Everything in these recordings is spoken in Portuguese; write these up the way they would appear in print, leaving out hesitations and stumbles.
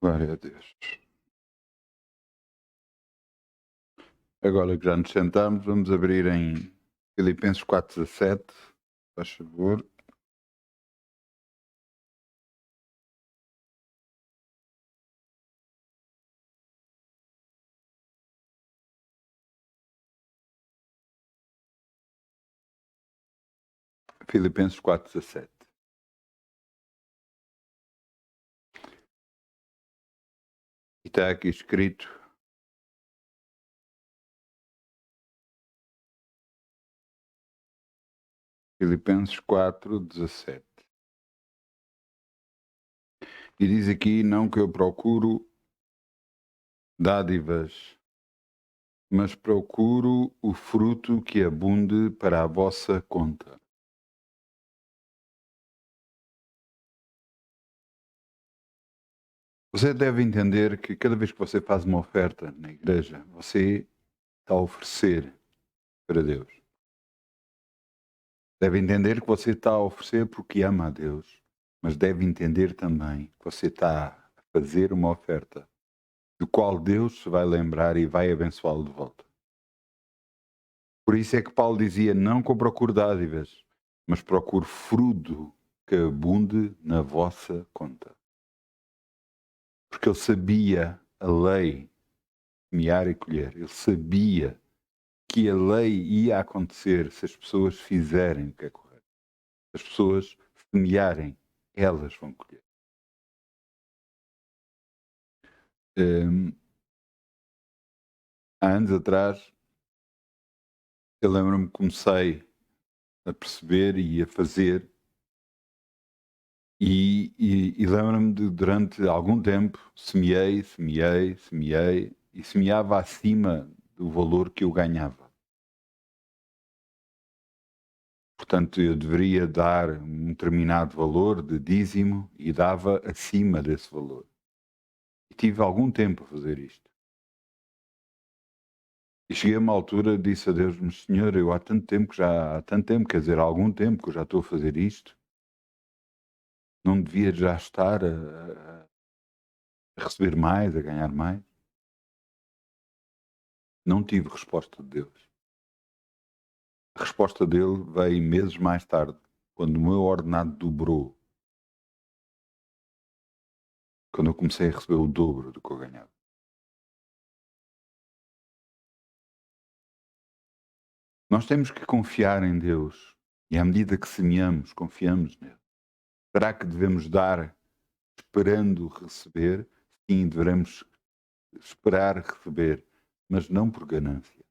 Glória a Deus. Agora que já nos sentamos, vamos abrir em Filipenses 4:17, faz favor. Filipenses 4:17. E está aqui escrito: Filipenses 4:17. E diz aqui: não que eu procuro dádivas, mas procuro o fruto que abunde para a vossa conta. Você deve entender que cada vez que você faz uma oferta na igreja, você está a oferecer para Deus. Deve entender que você está a oferecer porque ama a Deus, mas deve entender também que você está a fazer uma oferta do qual Deus se vai lembrar e vai abençoá-lo de volta. Por isso é que Paulo dizia: não que eu procure dádivas, mas procure fruto que abunde na vossa conta. Porque ele sabia a lei, semear e colher. Ele sabia que a lei ia acontecer se as pessoas fizerem o que é correto. Se as pessoas semearem, elas vão colher. Há anos atrás, eu lembro-me que comecei a perceber e a fazer, e lembro-me de durante algum tempo semeei e semeava acima do valor que eu ganhava. Portanto, eu deveria dar um determinado valor de dízimo e dava acima desse valor. E tive algum tempo a fazer isto. E cheguei a uma altura, disse a Deus: mas Senhor, eu há tanto tempo, quer dizer, há algum tempo que eu já estou a fazer isto, não devia já estar a receber mais, a ganhar mais? Não tive resposta de Deus. A resposta dele veio meses mais tarde, quando o meu ordenado dobrou, quando eu comecei a receber o dobro do que eu ganhava. Nós temos que confiar em Deus, e à medida que semeamos, confiamos nele. Será que devemos dar esperando receber? Sim, devemos esperar receber, mas não por ganância.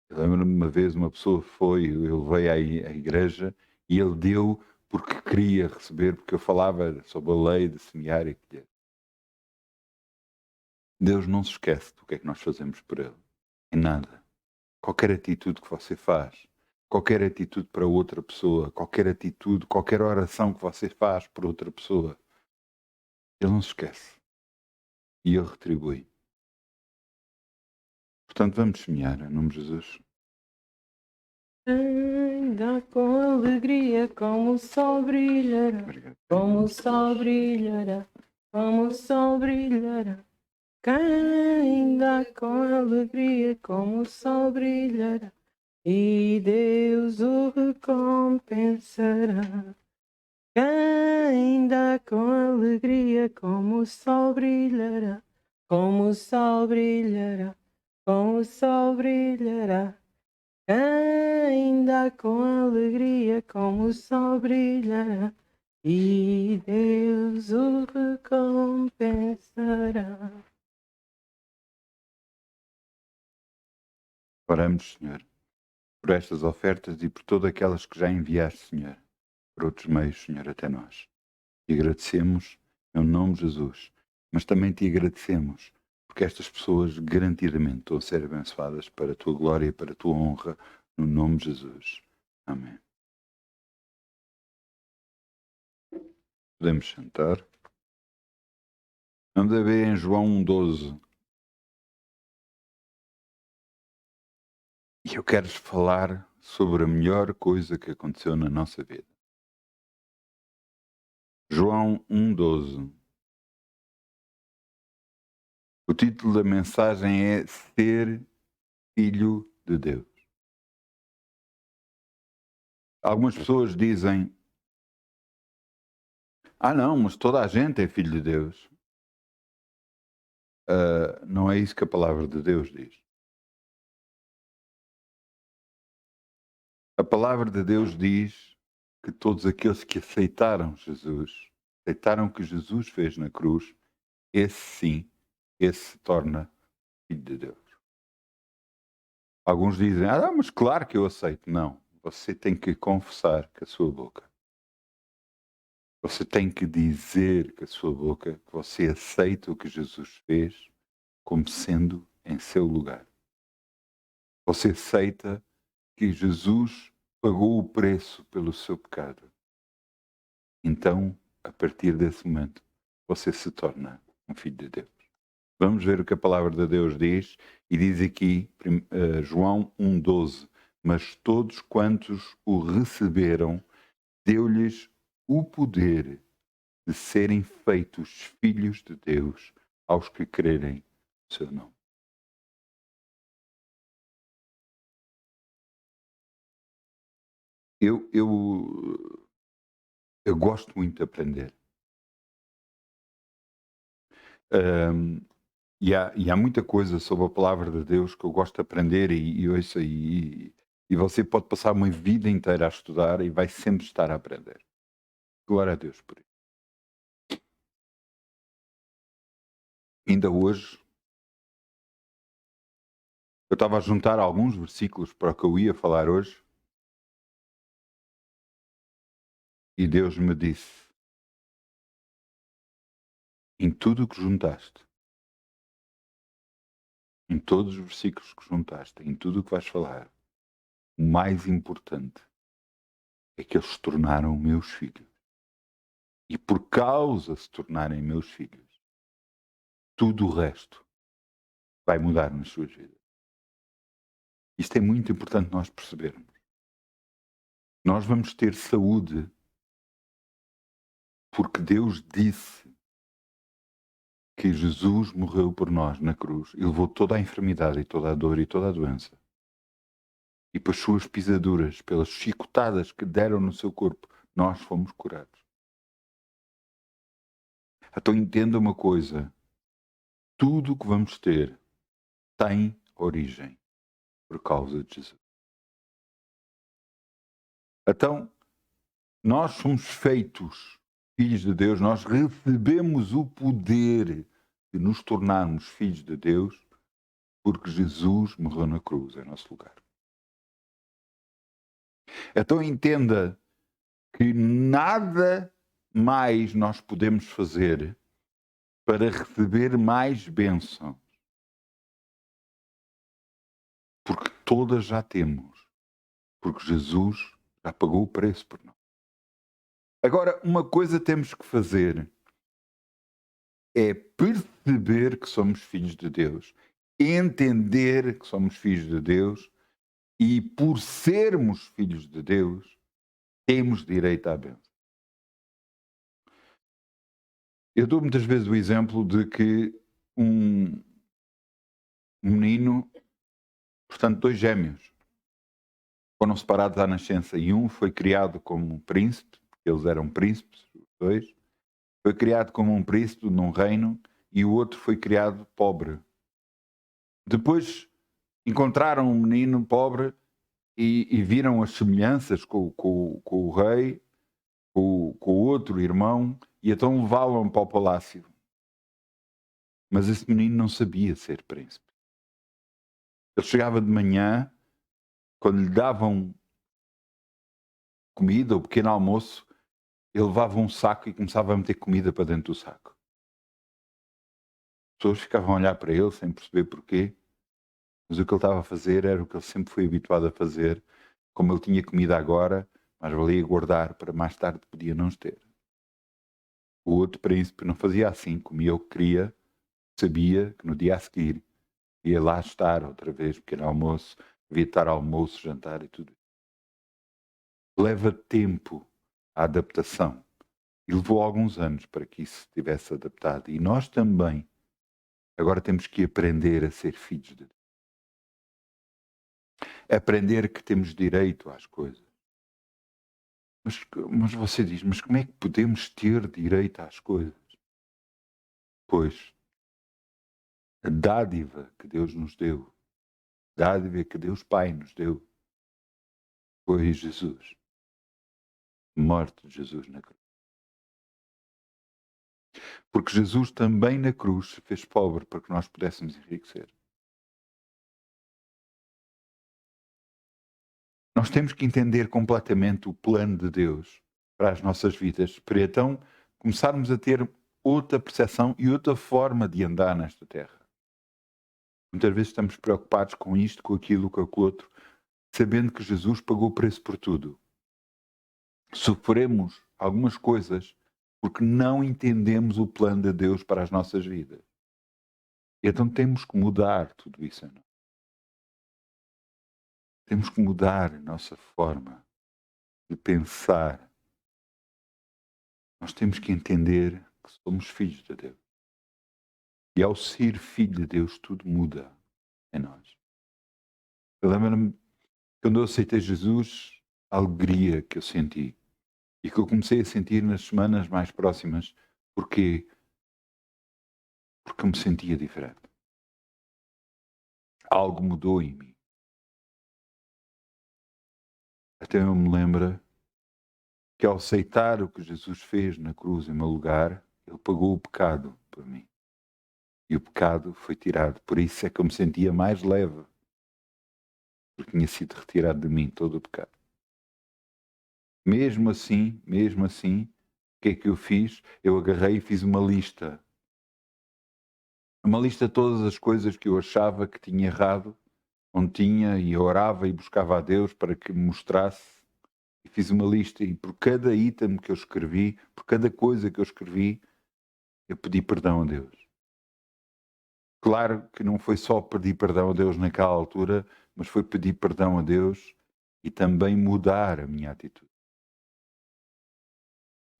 Eu lembro-me uma vez, uma pessoa eu levei à igreja e ele deu porque queria receber, porque eu falava sobre a lei de semear e colher. Deus não se esquece do que é que nós fazemos por Ele. Em nada. Qualquer atitude que você faz, qualquer atitude para outra pessoa, qualquer atitude, qualquer oração que você faz por outra pessoa, Ele não se esquece. E Ele retribui. Portanto, vamos semear, em nome de Jesus. Ainda com alegria, como o sol brilhará, Obrigado. como o sol brilhará, como o sol brilhará. Quem ainda com alegria, como o sol brilhará, e Deus o recompensará. Quem ainda com alegria, como o sol brilhará, como o sol brilhará, como o sol brilhará. Ainda com alegria, como o sol brilhará, e Deus o recompensará. Oramos, Senhor, por estas ofertas e por todas aquelas que já enviaste, Senhor, por outros meios, Senhor, até nós. E agradecemos em nome de Jesus, mas também te agradecemos porque estas pessoas garantidamente estão a ser abençoadas para a tua glória e para a tua honra, no nome de Jesus. Amém. Podemos sentar. Vamos a ver em João 1:12. E eu quero falar sobre a melhor coisa que aconteceu na nossa vida. João 1:12. O título da mensagem é Ser Filho de Deus. Algumas pessoas dizem: não, mas toda a gente é filho de Deus. Não é isso que a palavra de Deus diz. A palavra de Deus diz que todos aqueles que aceitaram Jesus, aceitaram o que Jesus fez na cruz, esse se torna filho de Deus. Alguns dizem: mas claro que eu aceito. Não, você tem que confessar com a sua boca. Você tem que dizer com a sua boca que você aceita o que Jesus fez como sendo em seu lugar. Você aceita que Jesus pagou o preço pelo seu pecado. Então, a partir desse momento, você se torna um filho de Deus. Vamos ver o que a palavra de Deus diz, e diz aqui, João 1,12: mas todos quantos o receberam, deu-lhes o poder de serem feitos filhos de Deus aos que crerem no seu nome. Eu gosto muito de aprender. E há muita coisa sobre a palavra de Deus que eu gosto de aprender e você pode passar uma vida inteira a estudar e vai sempre estar a aprender. Glória a Deus por isso. Ainda hoje, eu estava a juntar alguns versículos para o que eu ia falar hoje e Deus me disse: em tudo o que juntaste, em todos os versículos que juntaste, em tudo o que vais falar, o mais importante é que eles se tornaram meus filhos. E por causa de se tornarem meus filhos, tudo o resto vai mudar nas suas vidas. Isto é muito importante nós percebermos. Nós vamos ter saúde porque Deus disse que Jesus morreu por nós na cruz e levou toda a enfermidade e toda a dor e toda a doença. E pelas suas pisaduras, pelas chicotadas que deram no seu corpo, nós fomos curados. Então entenda uma coisa: tudo o que vamos ter tem origem por causa de Jesus. Então, nós somos feitos filhos de Deus, nós recebemos o poder de nos tornarmos filhos de Deus porque Jesus morreu na cruz em nosso lugar. Então entenda que nada mais nós podemos fazer para receber mais bênçãos, porque todas já temos, porque Jesus já pagou o preço por nós. Agora, uma coisa temos que fazer é perceber que somos filhos de Deus, entender que somos filhos de Deus e, por sermos filhos de Deus, temos direito à bênção. Eu dou muitas vezes o exemplo de que um menino, portanto, dois gêmeos, foram separados à nascença e um foi criado como um príncipe, porque eles eram príncipes, os dois, foi criado como um príncipe num reino e o outro foi criado pobre. Depois encontraram um menino pobre e viram as semelhanças com o rei, com o outro irmão, e então levavam para o palácio. Mas esse menino não sabia ser príncipe. Ele chegava de manhã, quando lhe davam comida, ou pequeno almoço, ele levava um saco e começava a meter comida para dentro do saco. As pessoas ficavam a olhar para ele sem perceber porquê, mas o que ele estava a fazer era o que ele sempre foi habituado a fazer. Como ele tinha comida agora, mas valia guardar para mais tarde podia não ter. O outro príncipe não fazia assim, comia o que queria, sabia que no dia a seguir ia lá estar outra vez, pequeno almoço, devia estar almoço, jantar e tudo. Leva tempo a adaptação. E levou alguns anos para que isso estivesse adaptado. E nós também Agora temos que aprender a ser filhos de Deus. Aprender que temos direito às coisas. Mas você diz, mas como é que podemos ter direito às coisas? Pois, a dádiva que Deus nos deu, a dádiva que Deus Pai nos deu, foi Jesus. A morte de Jesus na cruz. Porque Jesus também na cruz se fez pobre para que nós pudéssemos enriquecer. Nós temos que entender completamente o plano de Deus para as nossas vidas, para então começarmos a ter outra percepção e outra forma de andar nesta terra. Muitas vezes estamos preocupados com isto, com aquilo, com aquilo outro, sabendo que Jesus pagou o preço por tudo. Sofremos algumas coisas porque não entendemos o plano de Deus para as nossas vidas. E então temos que mudar tudo isso. Não? Temos que mudar a nossa forma de pensar. Nós temos que entender que somos filhos de Deus. E ao ser filho de Deus, tudo muda em nós. Eu lembro-me, quando eu aceitei Jesus, a alegria que eu senti. E que eu comecei a sentir nas semanas mais próximas. Porquê? Porque eu me sentia diferente. Algo mudou em mim. Até eu me lembro que ao aceitar o que Jesus fez na cruz em meu lugar, Ele pagou o pecado por mim. E o pecado foi tirado. Por isso é que eu me sentia mais leve. Porque tinha sido retirado de mim todo o pecado. Mesmo assim, o que é que eu fiz? Eu agarrei e fiz uma lista. Uma lista de todas as coisas que eu achava que tinha errado, onde tinha, e eu orava e buscava a Deus para que me mostrasse. E fiz uma lista e por cada item que eu escrevi, por cada coisa que eu escrevi, eu pedi perdão a Deus. Claro que não foi só pedir perdão a Deus naquela altura, mas foi pedir perdão a Deus e também mudar a minha atitude.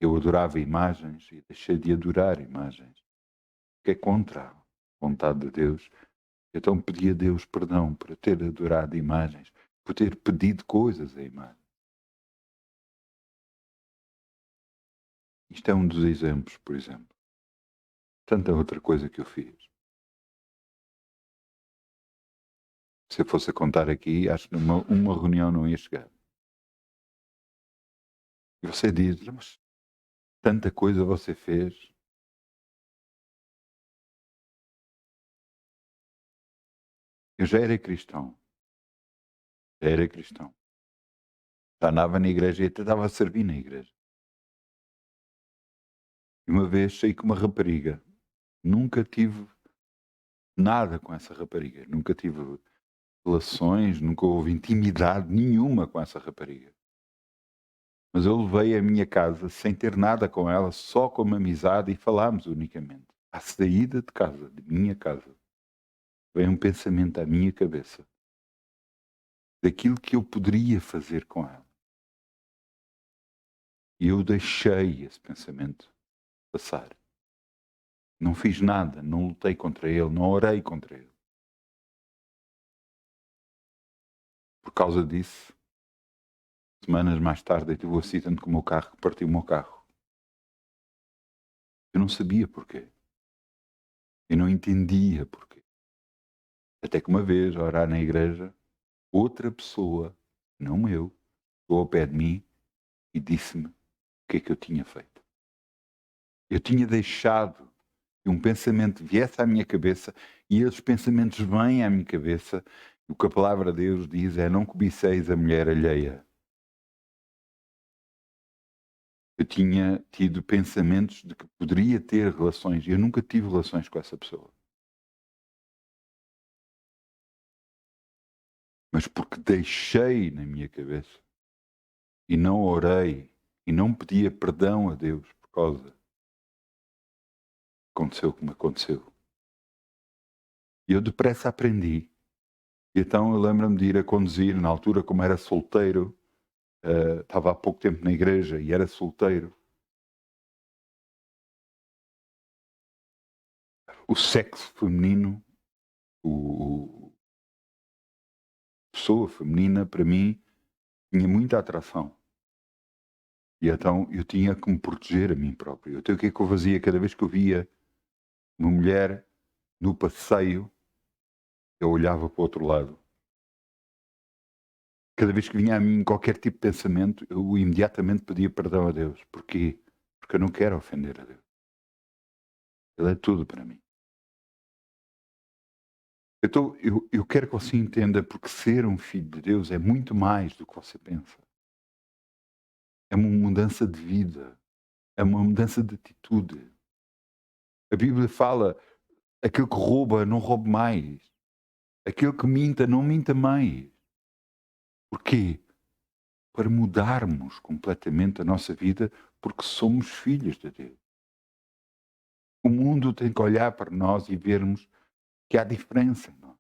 Eu adorava imagens e deixei de adorar imagens, que é contra a vontade de Deus. Então pedi a Deus perdão por ter adorado imagens, por ter pedido coisas a imagens. Isto é um dos exemplos, por exemplo. Tanta outra coisa que eu fiz. Se eu fosse a contar aqui, acho que uma reunião não ia chegar. E você diz, mas tanta coisa você fez. Eu já era cristão. Já andava na igreja e até estava a servir na igreja. E uma vez saí com uma rapariga. Nunca tive nada com essa rapariga. Nunca tive relações, nunca houve intimidade nenhuma com essa rapariga. Mas eu levei a minha casa sem ter nada com ela, só como amizade e falámos unicamente. À saída de casa, de minha casa, veio um pensamento à minha cabeça daquilo que eu poderia fazer com ela. E eu deixei esse pensamento passar. Não fiz nada, não lutei contra ele, não orei contra ele. Por causa disso, semanas mais tarde eu tive um acidente com o meu carro, que partiu o meu carro. Eu não sabia porquê. Eu não entendia porquê. Até que uma vez, a orar na igreja, outra pessoa, não eu, chegou ao pé de mim e disse-me o que é que eu tinha feito. Eu tinha deixado que um pensamento viesse à minha cabeça e esses pensamentos vêm à minha cabeça. E o que a palavra de Deus diz é: não cobiceis a mulher alheia. Eu tinha tido pensamentos de que poderia ter relações e eu nunca tive relações com essa pessoa. Mas porque deixei na minha cabeça e não orei e não pedia perdão a Deus por causa, aconteceu como aconteceu. E eu depressa aprendi. E então eu lembro-me de ir a conduzir, na altura como era solteiro, estava há pouco tempo na igreja e era solteiro. o sexo feminino, a pessoa feminina, para mim, tinha muita atração. E então eu tinha que me proteger a mim próprio. Então o que é que eu fazia? Cada vez que eu via uma mulher no passeio, eu olhava para o outro lado. Cada vez que vinha a mim qualquer tipo de pensamento, eu imediatamente pedia perdão a Deus. Porquê? Porque eu não quero ofender a Deus. Ele é tudo para mim. Então, eu quero que você entenda, porque ser um filho de Deus é muito mais do que você pensa. É uma mudança de vida. É uma mudança de atitude. A Bíblia fala, aquele que rouba, não roube mais. Aquele que minta, não minta mais. Porquê? Para mudarmos completamente a nossa vida, porque somos filhos de Deus. O mundo tem que olhar para nós e vermos que há diferença em nós.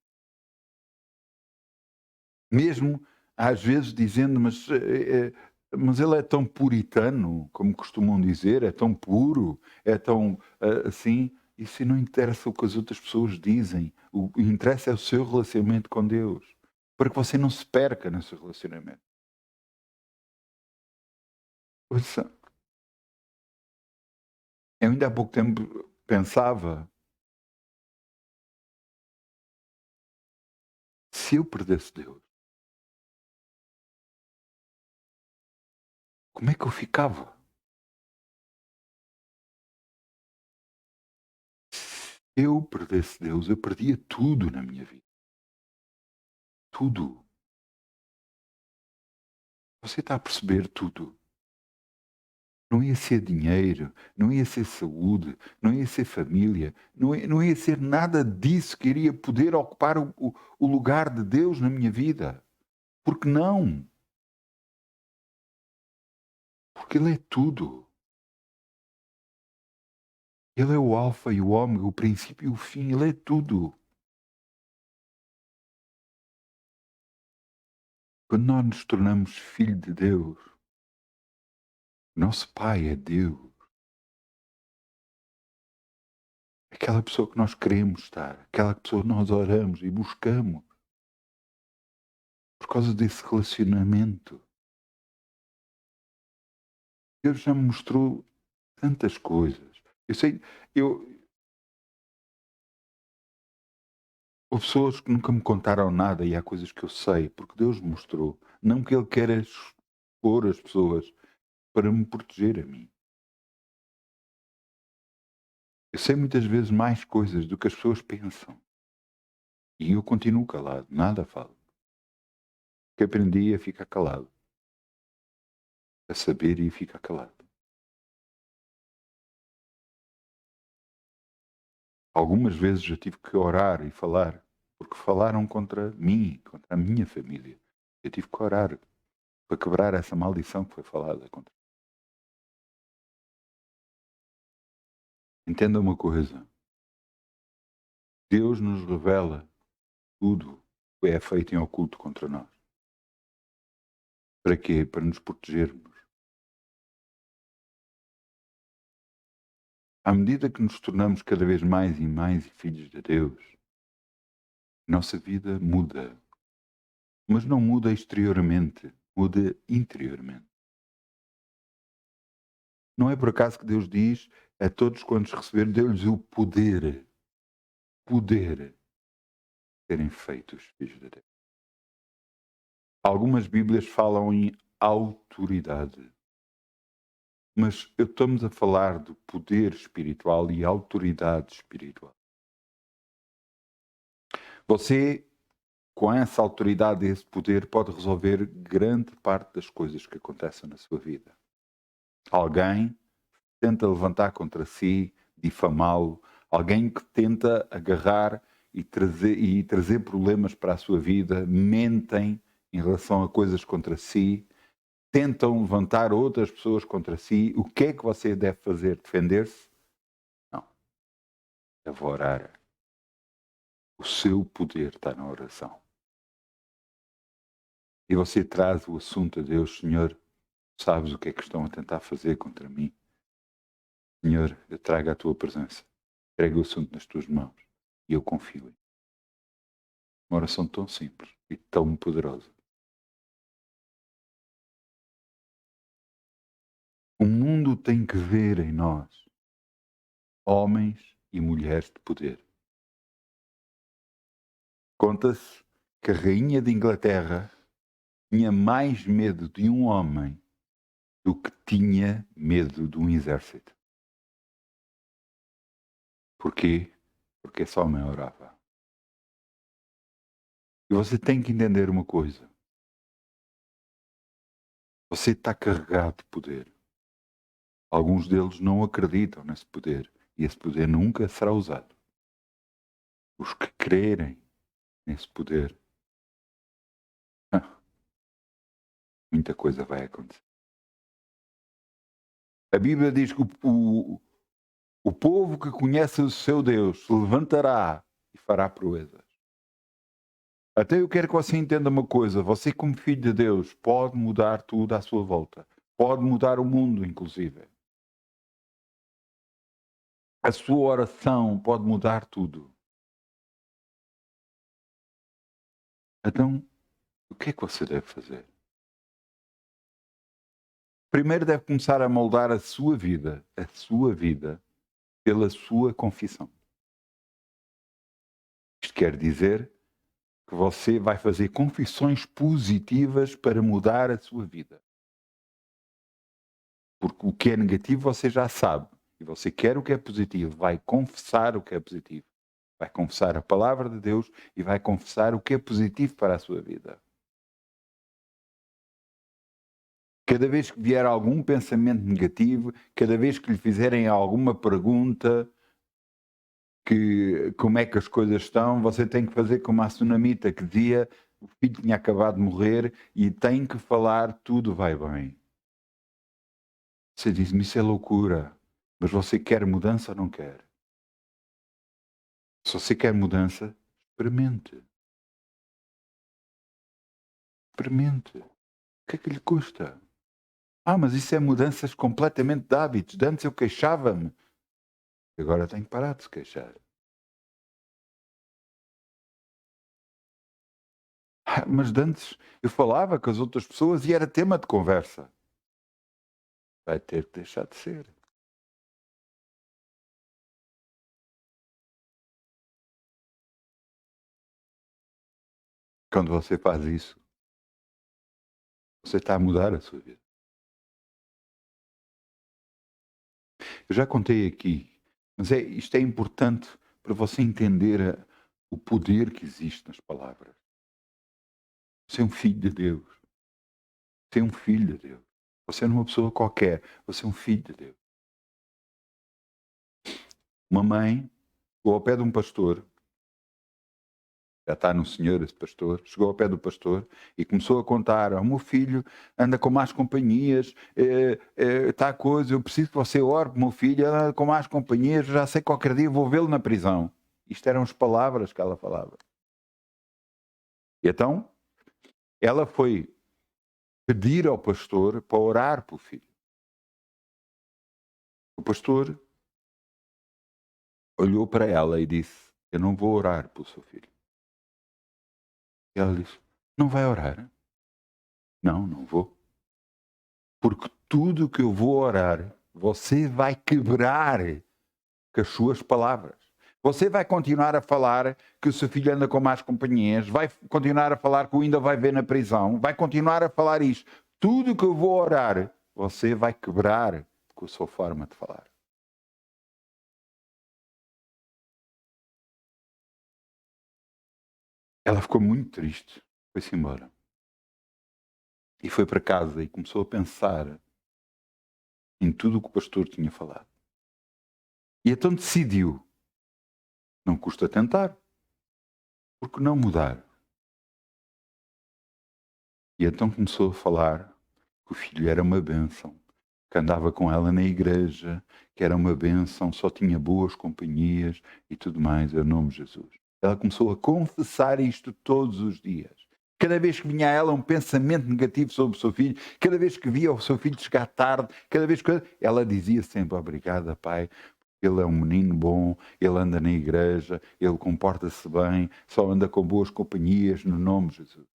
Mesmo às vezes dizendo, mas ele é tão puritano, como costumam dizer, é tão puro, é tão assim. Isso não interessa o que as outras pessoas dizem. O que interessa é o seu relacionamento com Deus. Para que você não se perca nesse relacionamento. Ouça, eu ainda há pouco tempo pensava, se eu perdesse Deus, como é que eu ficava? Se eu perdesse Deus, eu perdia tudo na minha vida. Tudo. Você está a perceber tudo? Não ia ser dinheiro, não ia ser saúde, não ia ser família, não ia ser nada disso que iria poder ocupar o lugar de Deus na minha vida. Porque não? Porque Ele é tudo. Ele é o alfa e o ômega, o princípio e o fim. Ele é tudo. Quando nós nos tornamos filho de Deus, nosso Pai é Deus. Aquela pessoa que nós queremos estar, aquela pessoa que nós oramos e buscamos. Por causa desse relacionamento. Deus já me mostrou tantas coisas. Eu sei, eu, houve pessoas que nunca me contaram nada e há coisas que eu sei, porque Deus me mostrou. Não que Ele queira expor as pessoas para me proteger a mim. Eu sei muitas vezes mais coisas do que as pessoas pensam. E eu continuo calado, nada falo. Que aprendi a ficar calado. A saber e ficar calado. Algumas vezes eu tive que orar e falar, porque falaram contra mim, contra a minha família. Eu tive que orar para quebrar essa maldição que foi falada contra. Entenda uma coisa. Deus nos revela tudo que é feito em oculto contra nós. Para quê? Para nos protegermos. À medida que nos tornamos cada vez mais e mais filhos de Deus, nossa vida muda. Mas não muda exteriormente, muda interiormente. Não é por acaso que Deus diz a todos quantos receberam, deu-lhes o poder de serem feitos filhos de Deus. Algumas Bíblias falam em autoridade. Mas estamos a falar do poder espiritual e autoridade espiritual. Você, com essa autoridade e esse poder, pode resolver grande parte das coisas que acontecem na sua vida. Alguém tenta levantar contra si, difamá-lo, alguém que tenta agarrar e trazer problemas para a sua vida, mentem em relação a coisas contra si, tentam levantar outras pessoas contra si. O que é que você deve fazer? Defender-se? Não. Deve orar. O seu poder está na oração. E você traz o assunto a Deus, Senhor, sabes o que é que estão a tentar fazer contra mim? Senhor, eu trago a tua presença. Entregue o assunto nas tuas mãos e eu confio em ti. Uma oração tão simples e tão poderosa. O mundo tem que ver em nós homens e mulheres de poder. Conta-se que a rainha de Inglaterra tinha mais medo de um homem do que tinha medo de um exército. Porquê? Porque esse homem orava. E você tem que entender uma coisa. Você está carregado de poder. Alguns deles não acreditam nesse poder. E esse poder nunca será usado. Os que crerem nesse poder, muita coisa vai acontecer. A Bíblia diz que o povo que conhece o seu Deus se levantará e fará proezas. Até eu quero que você entenda uma coisa. Você, como filho de Deus, pode mudar tudo à sua volta. Pode mudar o mundo, inclusive. A sua oração pode mudar tudo. Então, o que é que você deve fazer? Primeiro deve começar a moldar a sua vida pela sua confissão. Isto quer dizer que você vai fazer confissões positivas para mudar a sua vida. Porque o que é negativo você já sabe. E você quer o que é positivo, vai confessar o que é positivo. Vai confessar a palavra de Deus e vai confessar o que é positivo para a sua vida. Cada vez que vier algum pensamento negativo, cada vez que lhe fizerem alguma pergunta, que como é que as coisas estão, você tem que fazer como a Sunamita que dizia, o filho tinha acabado de morrer e tem que falar, tudo vai bem. Você diz-me, isso é loucura, mas você quer mudança ou não quer? Se você quer mudança, experimente. Experimente. O que é que lhe custa? Mas isso é mudanças completamente de hábitos. De antes eu queixava-me. Agora tenho que parar de se queixar. Mas de antes eu falava com as outras pessoas e era tema de conversa. Vai ter que deixar de ser. Quando você faz isso, você está a mudar a sua vida. Eu já contei aqui, mas isto é importante para você entender o poder que existe nas palavras. Você é um filho de Deus. Você é um filho de Deus. Você não é uma pessoa qualquer. Você é um filho de Deus. Uma mãe chegou ao pé de um pastor, já está no Senhor esse pastor, chegou ao pé do pastor e começou a contar, o meu filho anda com más companhias, está a coisa, eu preciso que você ore para o meu filho, anda com más companhias, já sei que qualquer dia vou vê-lo na prisão. Isto eram as palavras que ela falava. E então, ela foi pedir ao pastor para orar para o filho. O pastor olhou para ela e disse, eu não vou orar pelo seu filho. E ela disse, não vai orar? Não, não vou. Porque tudo que eu vou orar, você vai quebrar com as suas palavras. Você vai continuar a falar que o seu filho anda com más companhias, vai continuar a falar que o ainda vai ver na prisão, vai continuar a falar isto. Tudo que eu vou orar, você vai quebrar com a sua forma de falar. Ela ficou muito triste, foi-se embora. E foi para casa e começou a pensar em tudo o que o pastor tinha falado. E então decidiu, não custa tentar, por que não mudar? E então começou a falar que o filho era uma bênção, que andava com ela na igreja, que era uma bênção, só tinha boas companhias e tudo mais, em nome de Jesus. Ela começou a confessar isto todos os dias. Cada vez que vinha a ela um pensamento negativo sobre o seu filho, cada vez que via o seu filho chegar tarde, cada vez que ela dizia sempre, obrigada, Pai, Ele é um menino bom, ele anda na igreja, ele comporta-se bem, só anda com boas companhias no nome de Jesus.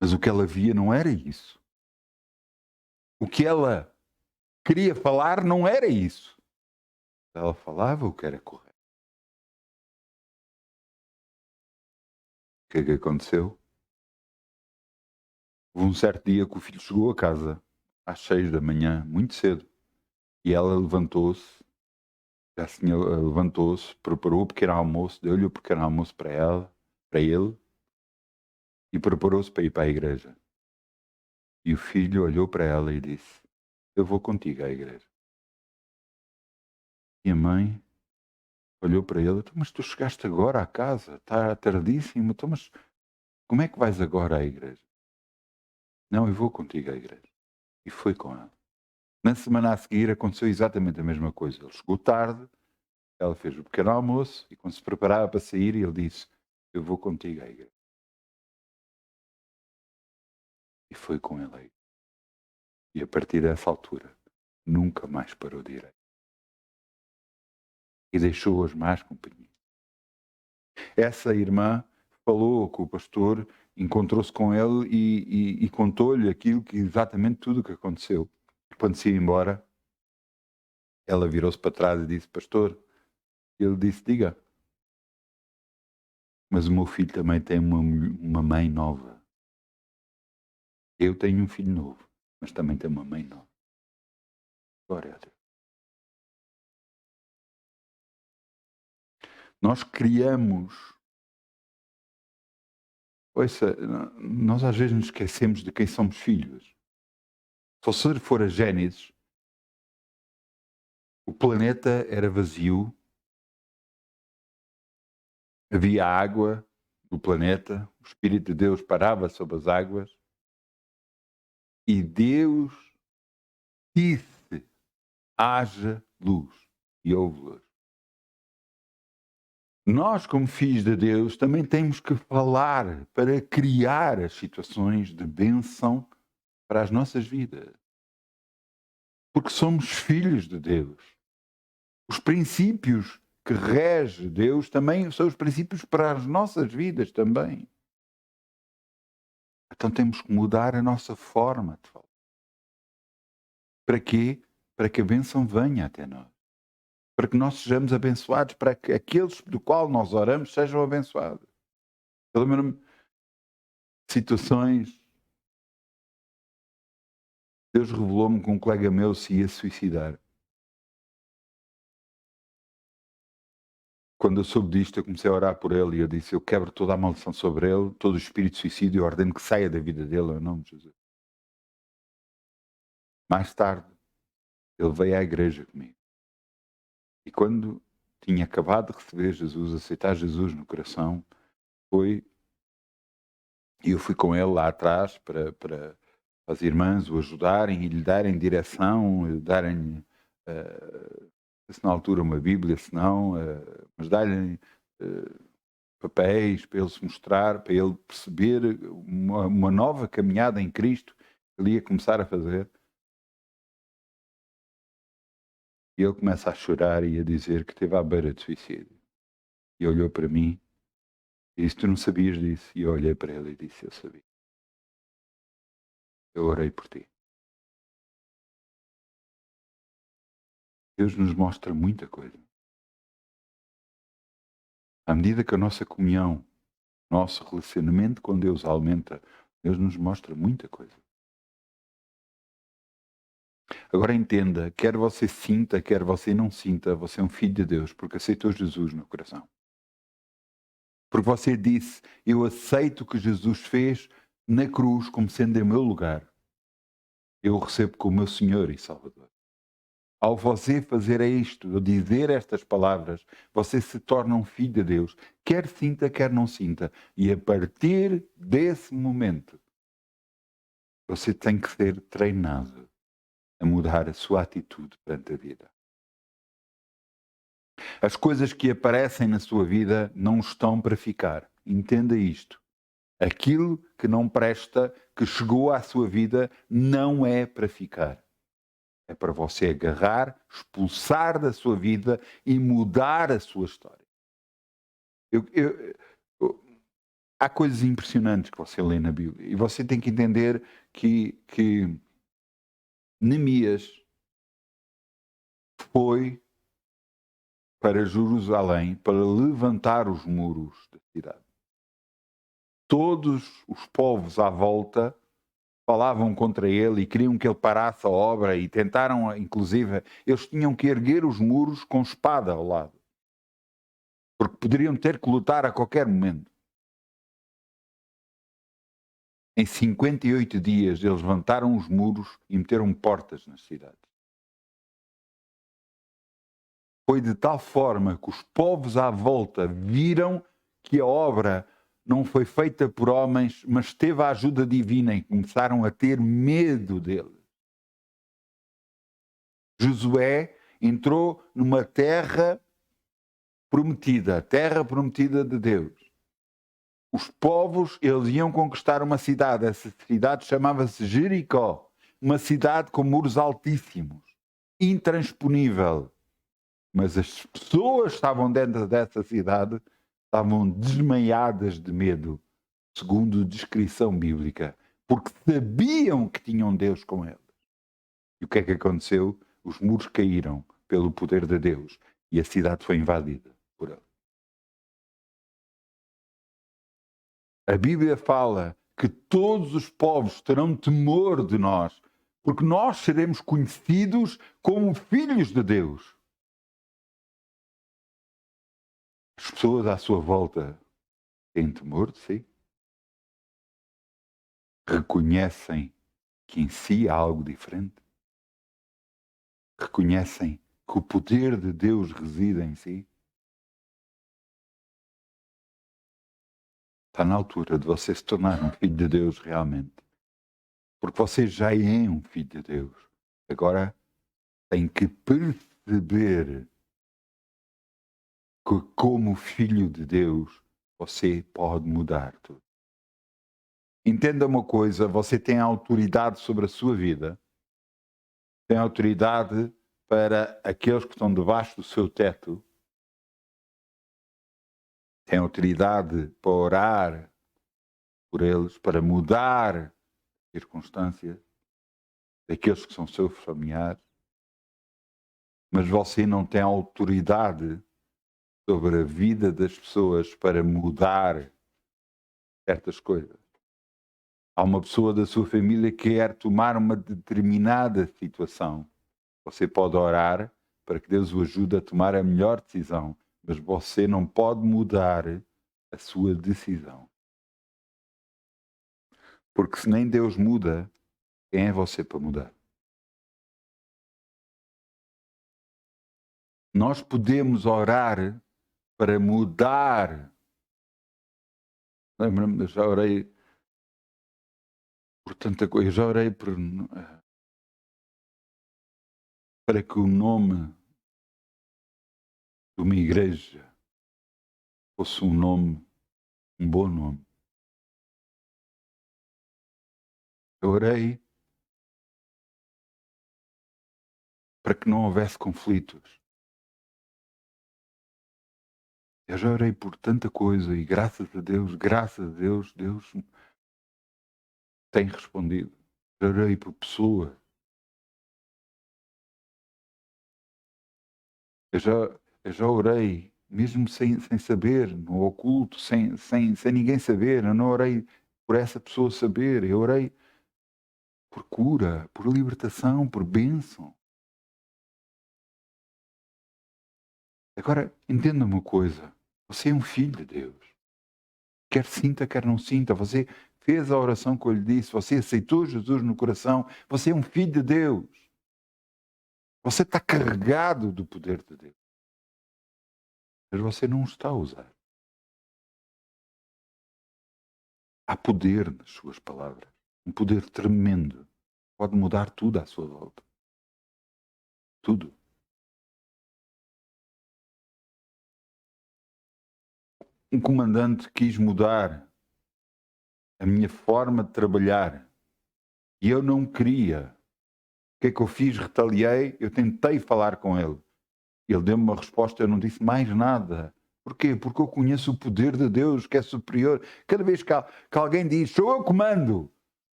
Mas o que ela via não era isso. O que ela queria falar não era isso. Ela falava o que era correto. O que é que aconteceu? Houve um certo dia que o filho chegou a casa, às 6 da manhã, muito cedo, e ela levantou-se, levantou-se, preparou o pequeno almoço, deu-lhe o pequeno almoço para ela, para ele, e preparou-se para ir para a igreja. E o filho olhou para ela e disse: eu vou contigo à igreja. E a mãe olhou para ele: então, mas tu chegaste agora à casa, está tardíssimo, então, mas como é que vais agora à igreja? Não, eu vou contigo à igreja. E foi com ela. Na semana a seguir aconteceu exatamente a mesma coisa. Ele chegou tarde, ela fez o pequeno almoço e quando se preparava para sair, ele disse: eu vou contigo à igreja. E foi com ela aí. E a partir dessa altura, nunca mais parou de ir aí. E deixou as más companhias. Essa irmã falou com o pastor, encontrou-se com ele e contou-lhe aquilo que exatamente tudo o que aconteceu. Quando se ia embora, ela virou-se para trás e disse: pastor, ele disse: diga, mas o meu filho também tem uma mãe nova. Eu tenho um filho novo, mas também tem uma mãe nova. Glória a Deus. Nós criamos. Ouça, nós às vezes nos esquecemos de quem somos filhos. Se você for a Gênesis, o planeta era vazio, havia água no planeta, o Espírito de Deus parava sobre as águas e Deus disse: haja luz, e houve luz. Nós, como filhos de Deus, também temos que falar para criar as situações de bênção para as nossas vidas. Porque somos filhos de Deus. Os princípios que rege Deus também são os princípios para as nossas vidas também. Então temos que mudar a nossa forma de falar. Para quê? Para que a bênção venha até nós. Para que nós sejamos abençoados, para que aqueles do qual nós oramos sejam abençoados. Eu lembro-me de situações. Deus revelou-me que um colega meu se ia suicidar. Quando eu soube disto, eu comecei a orar por ele e eu disse: eu quebro toda a maldição sobre ele, todo o espírito de suicídio, e ordeno que saia da vida dele, em nome de Jesus. Mais tarde, ele veio à igreja comigo. E quando tinha acabado de receber Jesus, aceitar Jesus no coração, e eu fui com ele lá atrás para as irmãs o ajudarem e lhe darem direção, darem, se na altura uma Bíblia, se não, mas darem papéis para ele se mostrar, para ele perceber uma nova caminhada em Cristo que ele ia começar a fazer. E ele começa a chorar e a dizer que esteve à beira de suicídio. E olhou para mim e disse: tu não sabias disso? E eu olhei para ele e disse: eu sabia. Eu orei por ti. Deus nos mostra muita coisa. À medida que a nossa comunhão, nosso relacionamento com Deus aumenta, Deus nos mostra muita coisa. Agora entenda, quer você sinta, quer você não sinta, você é um filho de Deus porque aceitou Jesus no coração. Porque você disse: eu aceito o que Jesus fez na cruz como sendo em meu lugar. Eu o recebo como meu Senhor e Salvador. Ao você fazer isto, ao dizer estas palavras, você se torna um filho de Deus, quer sinta, quer não sinta. E a partir desse momento, você tem que ser treinado a mudar a sua atitude perante a vida. As coisas que aparecem na sua vida não estão para ficar. Entenda isto. Aquilo que não presta, que chegou à sua vida, não é para ficar. É para você agarrar, expulsar da sua vida e mudar a sua história. Há coisas impressionantes que você lê na Bíblia. E você tem que entender que Neemias foi para Jerusalém para levantar os muros da cidade. Todos os povos à volta falavam contra ele e queriam que ele parasse a obra e tentaram, inclusive, eles tinham que erguer os muros com espada ao lado, porque poderiam ter que lutar a qualquer momento. Em 58 dias eles levantaram os muros e meteram portas nas cidades. Foi de tal forma que os povos à volta viram que a obra não foi feita por homens, mas teve a ajuda divina e começaram a ter medo dele. Josué entrou numa terra prometida, a terra prometida de Deus. Os povos, eles iam conquistar uma cidade, essa cidade chamava-se Jericó, uma cidade com muros altíssimos, intransponível. Mas as pessoas que estavam dentro dessa cidade estavam desmaiadas de medo, segundo descrição bíblica, porque sabiam que tinham Deus com eles. E o que é que aconteceu? Os muros caíram pelo poder de Deus e a cidade foi invadida por ele. A Bíblia fala que todos os povos terão temor de nós, porque nós seremos conhecidos como filhos de Deus. As pessoas à sua volta têm temor de si? Reconhecem que em si há algo diferente? Reconhecem que o poder de Deus reside em si? Está na altura de você se tornar um filho de Deus realmente. Porque você já é um filho de Deus. Agora tem que perceber que como filho de Deus você pode mudar tudo. Entenda uma coisa, você tem autoridade sobre a sua vida. Tem autoridade para aqueles que estão debaixo do seu teto. Tem autoridade para orar por eles, para mudar circunstâncias daqueles que são seus familiares. Mas você não tem autoridade sobre a vida das pessoas para mudar certas coisas. Há uma pessoa da sua família que quer tomar uma determinada situação. Você pode orar para que Deus o ajude a tomar a melhor decisão, mas você não pode mudar a sua decisão. Porque se nem Deus muda, quem é você para mudar? Nós podemos orar para mudar. Lembra-me, eu já orei por tanta coisa, eu já orei para que o nome de uma igreja fosse um nome, um bom nome. Eu orei para que não houvesse conflitos. Eu já orei por tanta coisa e graças a Deus, Deus tem respondido. Já orei por pessoas. Eu já orei, mesmo sem saber, no oculto, sem ninguém saber. Eu não orei por essa pessoa saber. Eu orei por cura, por libertação, por bênção. Agora, entenda uma coisa. Você é um filho de Deus. Quer sinta, quer não sinta. Você fez a oração que eu lhe disse. Você aceitou Jesus no coração. Você é um filho de Deus. Você está carregado do poder de Deus. Mas você não o está a usar. Há poder nas suas palavras. Um poder tremendo. Pode mudar tudo à sua volta. Tudo. Um comandante quis mudar a minha forma de trabalhar e eu não queria. O que é que eu fiz? Retaliei, eu tentei falar com ele. Ele deu-me uma resposta, eu não disse mais nada. Porquê? Porque eu conheço o poder de Deus, que é superior. Cada vez que alguém diz, sou eu que mando,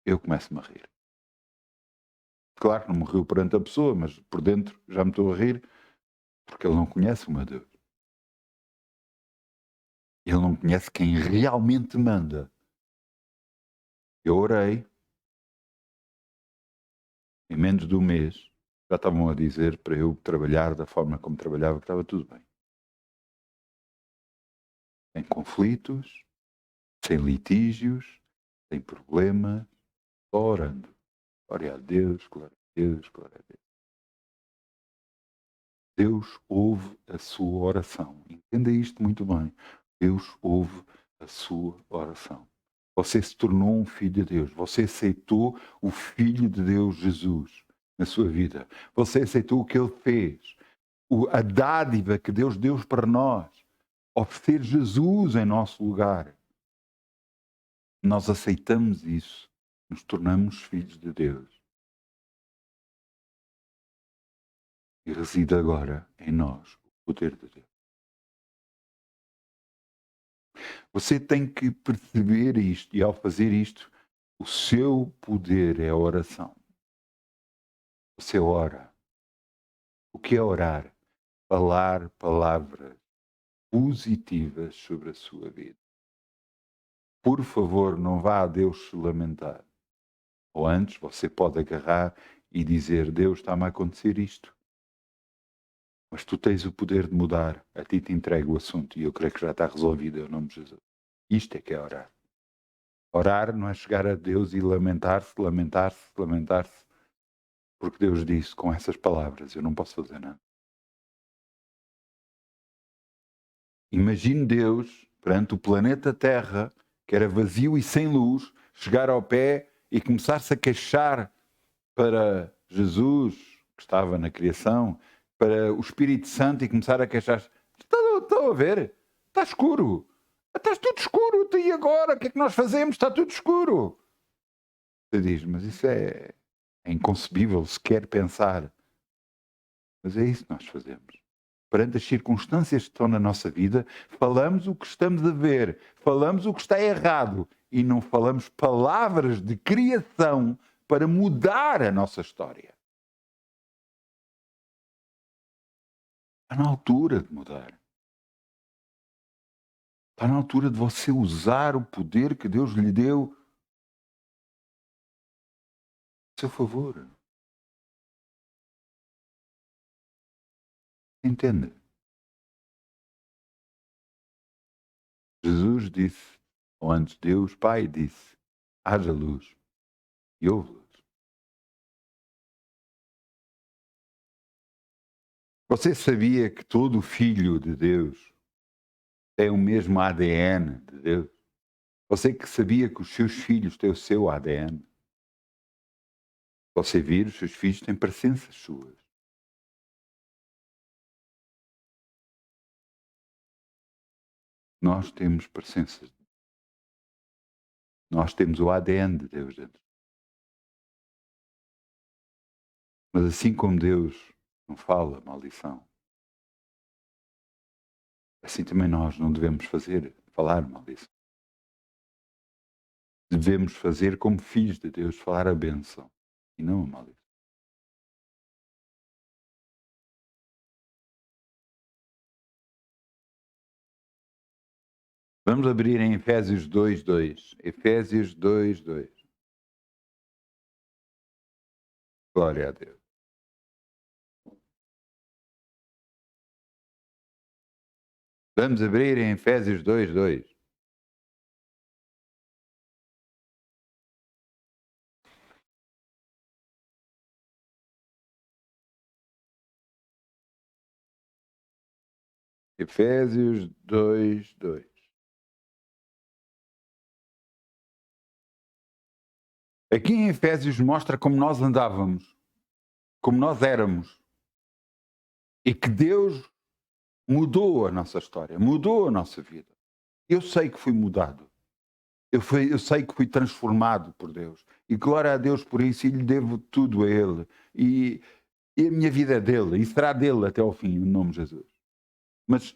eu começo-me a rir. Claro que não me rio perante a pessoa, mas por dentro já me estou a rir, porque ele não conhece o meu Deus. Ele não conhece quem realmente manda. Eu orei, em menos de um mês, já estavam a dizer para eu trabalhar da forma como trabalhava, que estava tudo bem. Sem conflitos, sem litígios, sem problemas, só orando. Glória a Deus, glória a Deus, glória a Deus. Deus ouve a sua oração. Entenda isto muito bem. Deus ouve a sua oração. Você se tornou um filho de Deus. Você aceitou o Filho de Deus, Jesus, na sua vida. Você aceitou o que Ele fez. A dádiva que Deus deu para nós. Oferecer Jesus em nosso lugar. Nós aceitamos isso. Nos tornamos filhos de Deus. E reside agora em nós o poder de Deus. Você tem que perceber isto, e ao fazer isto, o seu poder é a oração. Você ora. O que é orar? Falar palavras positivas sobre a sua vida. Por favor, não vá a Deus se lamentar. Ou antes, você pode agarrar e dizer, Deus, está-me a acontecer isto. Mas tu tens o poder de mudar. A ti te entrego o assunto e eu creio que já está resolvido em nome de Jesus. Isto é que é orar. Orar não é chegar a Deus e lamentar-se, lamentar-se, lamentar-se. Porque Deus disse com essas palavras, eu não posso fazer nada. Imagine Deus, perante o planeta Terra, que era vazio e sem luz, chegar ao pé e começar-se a queixar para Jesus, que estava na criação, para o Espírito Santo e começar a queixar-se. Estou a ver? Está escuro. Está tudo escuro. E agora? O que é que nós fazemos? Está tudo escuro. Você diz, mas isso é inconcebível sequer pensar. Mas é isso que nós fazemos. Perante as circunstâncias que estão na nossa vida, falamos o que estamos a ver, falamos o que está errado e não falamos palavras de criação para mudar a nossa história. Está na altura de mudar. Está na altura de você usar o poder que Deus lhe deu a seu favor. Entenda? Jesus disse, ou antes Deus, Pai disse, haja luz e houve luz. Você sabia que todo filho de Deus tem o mesmo ADN de Deus? Você que sabia que os seus filhos têm o seu ADN? Você vira, os seus filhos têm presenças suas. Nós temos presenças. Nós temos o ADN de Deus dentro. Mas assim como Deus não fala maldição, assim também nós não devemos falar maldição. Devemos fazer como filhos de Deus, falar a bênção e não a maldição. Vamos abrir em Efésios 2:2. Efésios 2:2. Glória a Deus. Vamos abrir em Efésios 2:2. Efésios 2:2. Aqui em Efésios mostra como nós andávamos, como nós éramos, e que Deus mudou a nossa história, mudou a nossa vida. Eu sei que fui mudado. Eu sei que fui transformado por Deus. E glória a Deus por isso, e lhe devo tudo a Ele. E a minha vida é dele, e será dele até ao fim, em nome de Jesus. Mas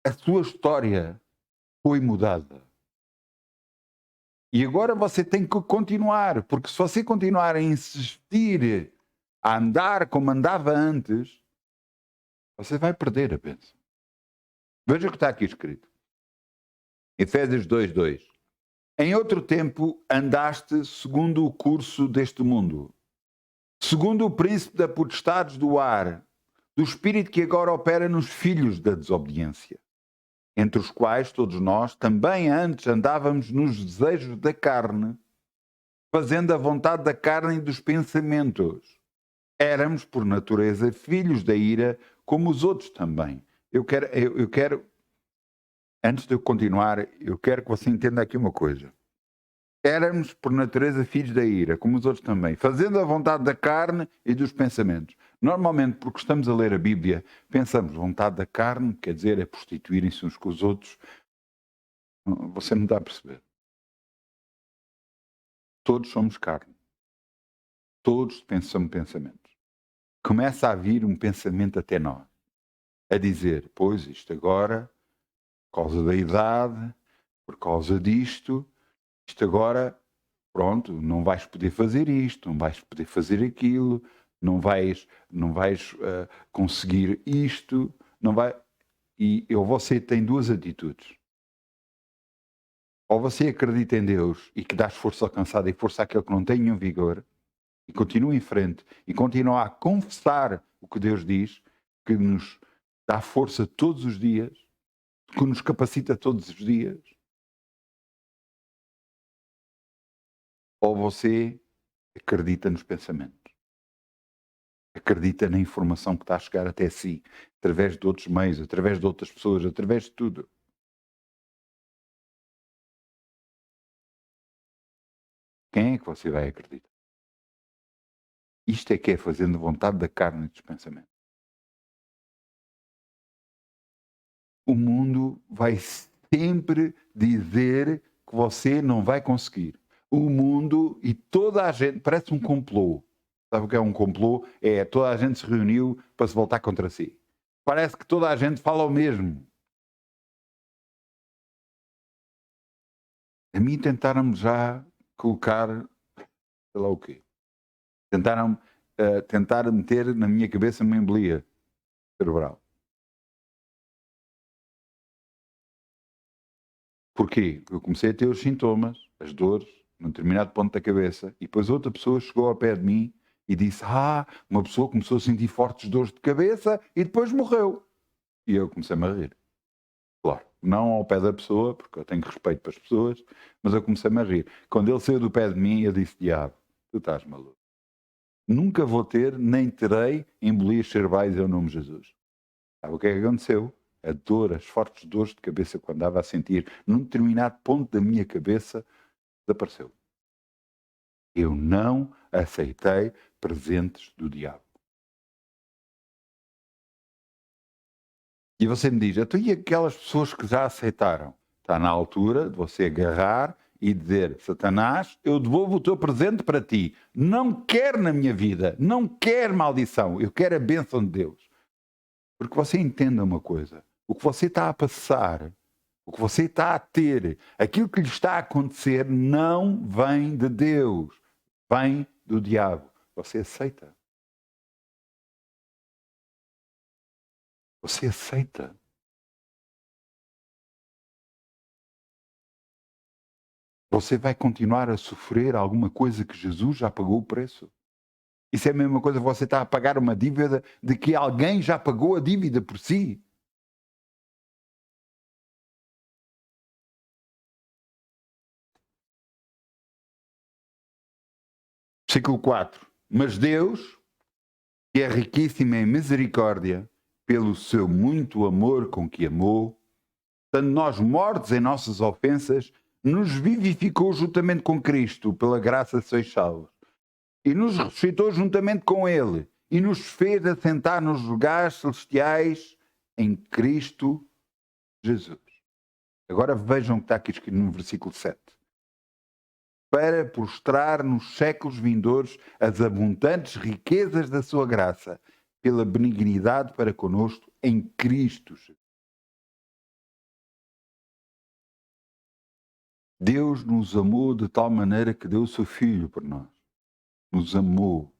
a sua história foi mudada. E agora você tem que continuar, porque se você continuar a insistir, a andar como andava antes, você vai perder a bênção. Veja o que está aqui escrito. Efésios 2:2. Em outro tempo andaste segundo o curso deste mundo, segundo o príncipe da potestade do ar, do espírito que agora opera nos filhos da desobediência, entre os quais todos nós também antes andávamos nos desejos da carne, fazendo a vontade da carne e dos pensamentos. Éramos, por natureza, filhos da ira, como os outros também. Eu quero, antes de eu continuar, eu quero que você entenda aqui uma coisa. Éramos, por natureza, filhos da ira, como os outros também, fazendo a vontade da carne e dos pensamentos. Normalmente, porque estamos a ler a Bíblia, pensamos, vontade da carne, quer dizer, é prostituírem-se uns com os outros. Você não dá a perceber. Todos somos carne. Todos pensamos pensamentos. Começa a vir um pensamento até nós, a dizer, pois isto agora, por causa da idade, por causa disto, isto agora, pronto, não vais poder fazer isto, não vais poder fazer aquilo, não vais conseguir isto, não vai. E você tem duas atitudes. Ou você acredita em Deus e que dás força alcançada e força àquele que não tem nenhum vigor, e continua em frente e continua a confessar o que Deus diz, que nos dá força todos os dias, que nos capacita todos os dias. Ou você acredita nos pensamentos, acredita na informação que está a chegar até si, através de outros meios, através de outras pessoas, através de tudo. Quem é que você vai acreditar? Isto é que é fazendo vontade da carne e dos pensamentos. O mundo vai sempre dizer que você não vai conseguir. O mundo e toda a gente, parece um complô. Sabe o que é um complô? É toda a gente se reuniu para se voltar contra si. Parece que toda a gente fala o mesmo. A mim tentaram-me já colocar, sei lá o quê. Tentaram meter na minha cabeça uma embolia cerebral. Porquê? Eu comecei a ter os sintomas, as dores, num determinado ponto da cabeça, e depois outra pessoa chegou ao pé de mim e disse, uma pessoa começou a sentir fortes dores de cabeça e depois morreu. E eu comecei-me a rir. Claro, não ao pé da pessoa, porque eu tenho respeito para as pessoas, mas eu comecei-me a rir. Quando ele saiu do pé de mim, eu disse, diabo, tu estás maluco. Nunca vou ter, nem terei embolias cerebrais em nome de Jesus. Sabe o que é que aconteceu? A dor, as fortes dores de cabeça que eu andava a sentir num determinado ponto da minha cabeça, desapareceu. Eu não aceitei presentes do diabo. E você me diz, então e aquelas pessoas que já aceitaram? Está na altura de você agarrar e dizer, Satanás, eu devolvo o teu presente para ti. Não quero na minha vida, não quero maldição, eu quero a bênção de Deus. Porque você entenda uma coisa, o que você está a passar, o que você está a ter, aquilo que lhe está a acontecer não vem de Deus, vem do diabo. Você aceita. Você aceita. Você vai continuar a sofrer alguma coisa que Jesus já pagou o preço. Isso é a mesma coisa que você está a pagar uma dívida de que alguém já pagou a dívida por si. Versículo 4. Mas Deus, que é riquíssimo em misericórdia, pelo seu muito amor com que amou, estando nós mortos em nossas ofensas, nos vivificou juntamente com Cristo, pela graça sois salvos. E nos ressuscitou juntamente com Ele, e nos fez assentar nos lugares celestiais em Cristo Jesus. Agora vejam o que está aqui escrito no versículo 7. Para prostrar nos séculos vindouros as abundantes riquezas da sua graça, pela benignidade para conosco em Cristo. Deus nos amou de tal maneira que deu o seu Filho por nós. Nos amou.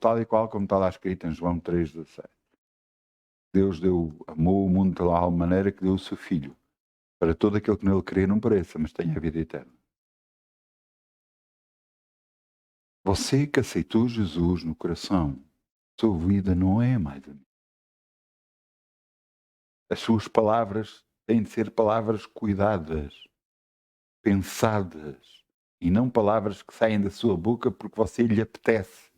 Tal e qual como está lá escrito em João 3,17. Deus amou o mundo de tal maneira que deu o seu Filho, para todo aquele que nele crê não pereça, mas tenha a vida eterna. Você que aceitou Jesus no coração, sua vida não é mais a minha. As suas palavras têm de ser palavras cuidadas, pensadas, e não palavras que saem da sua boca porque você lhe apetece.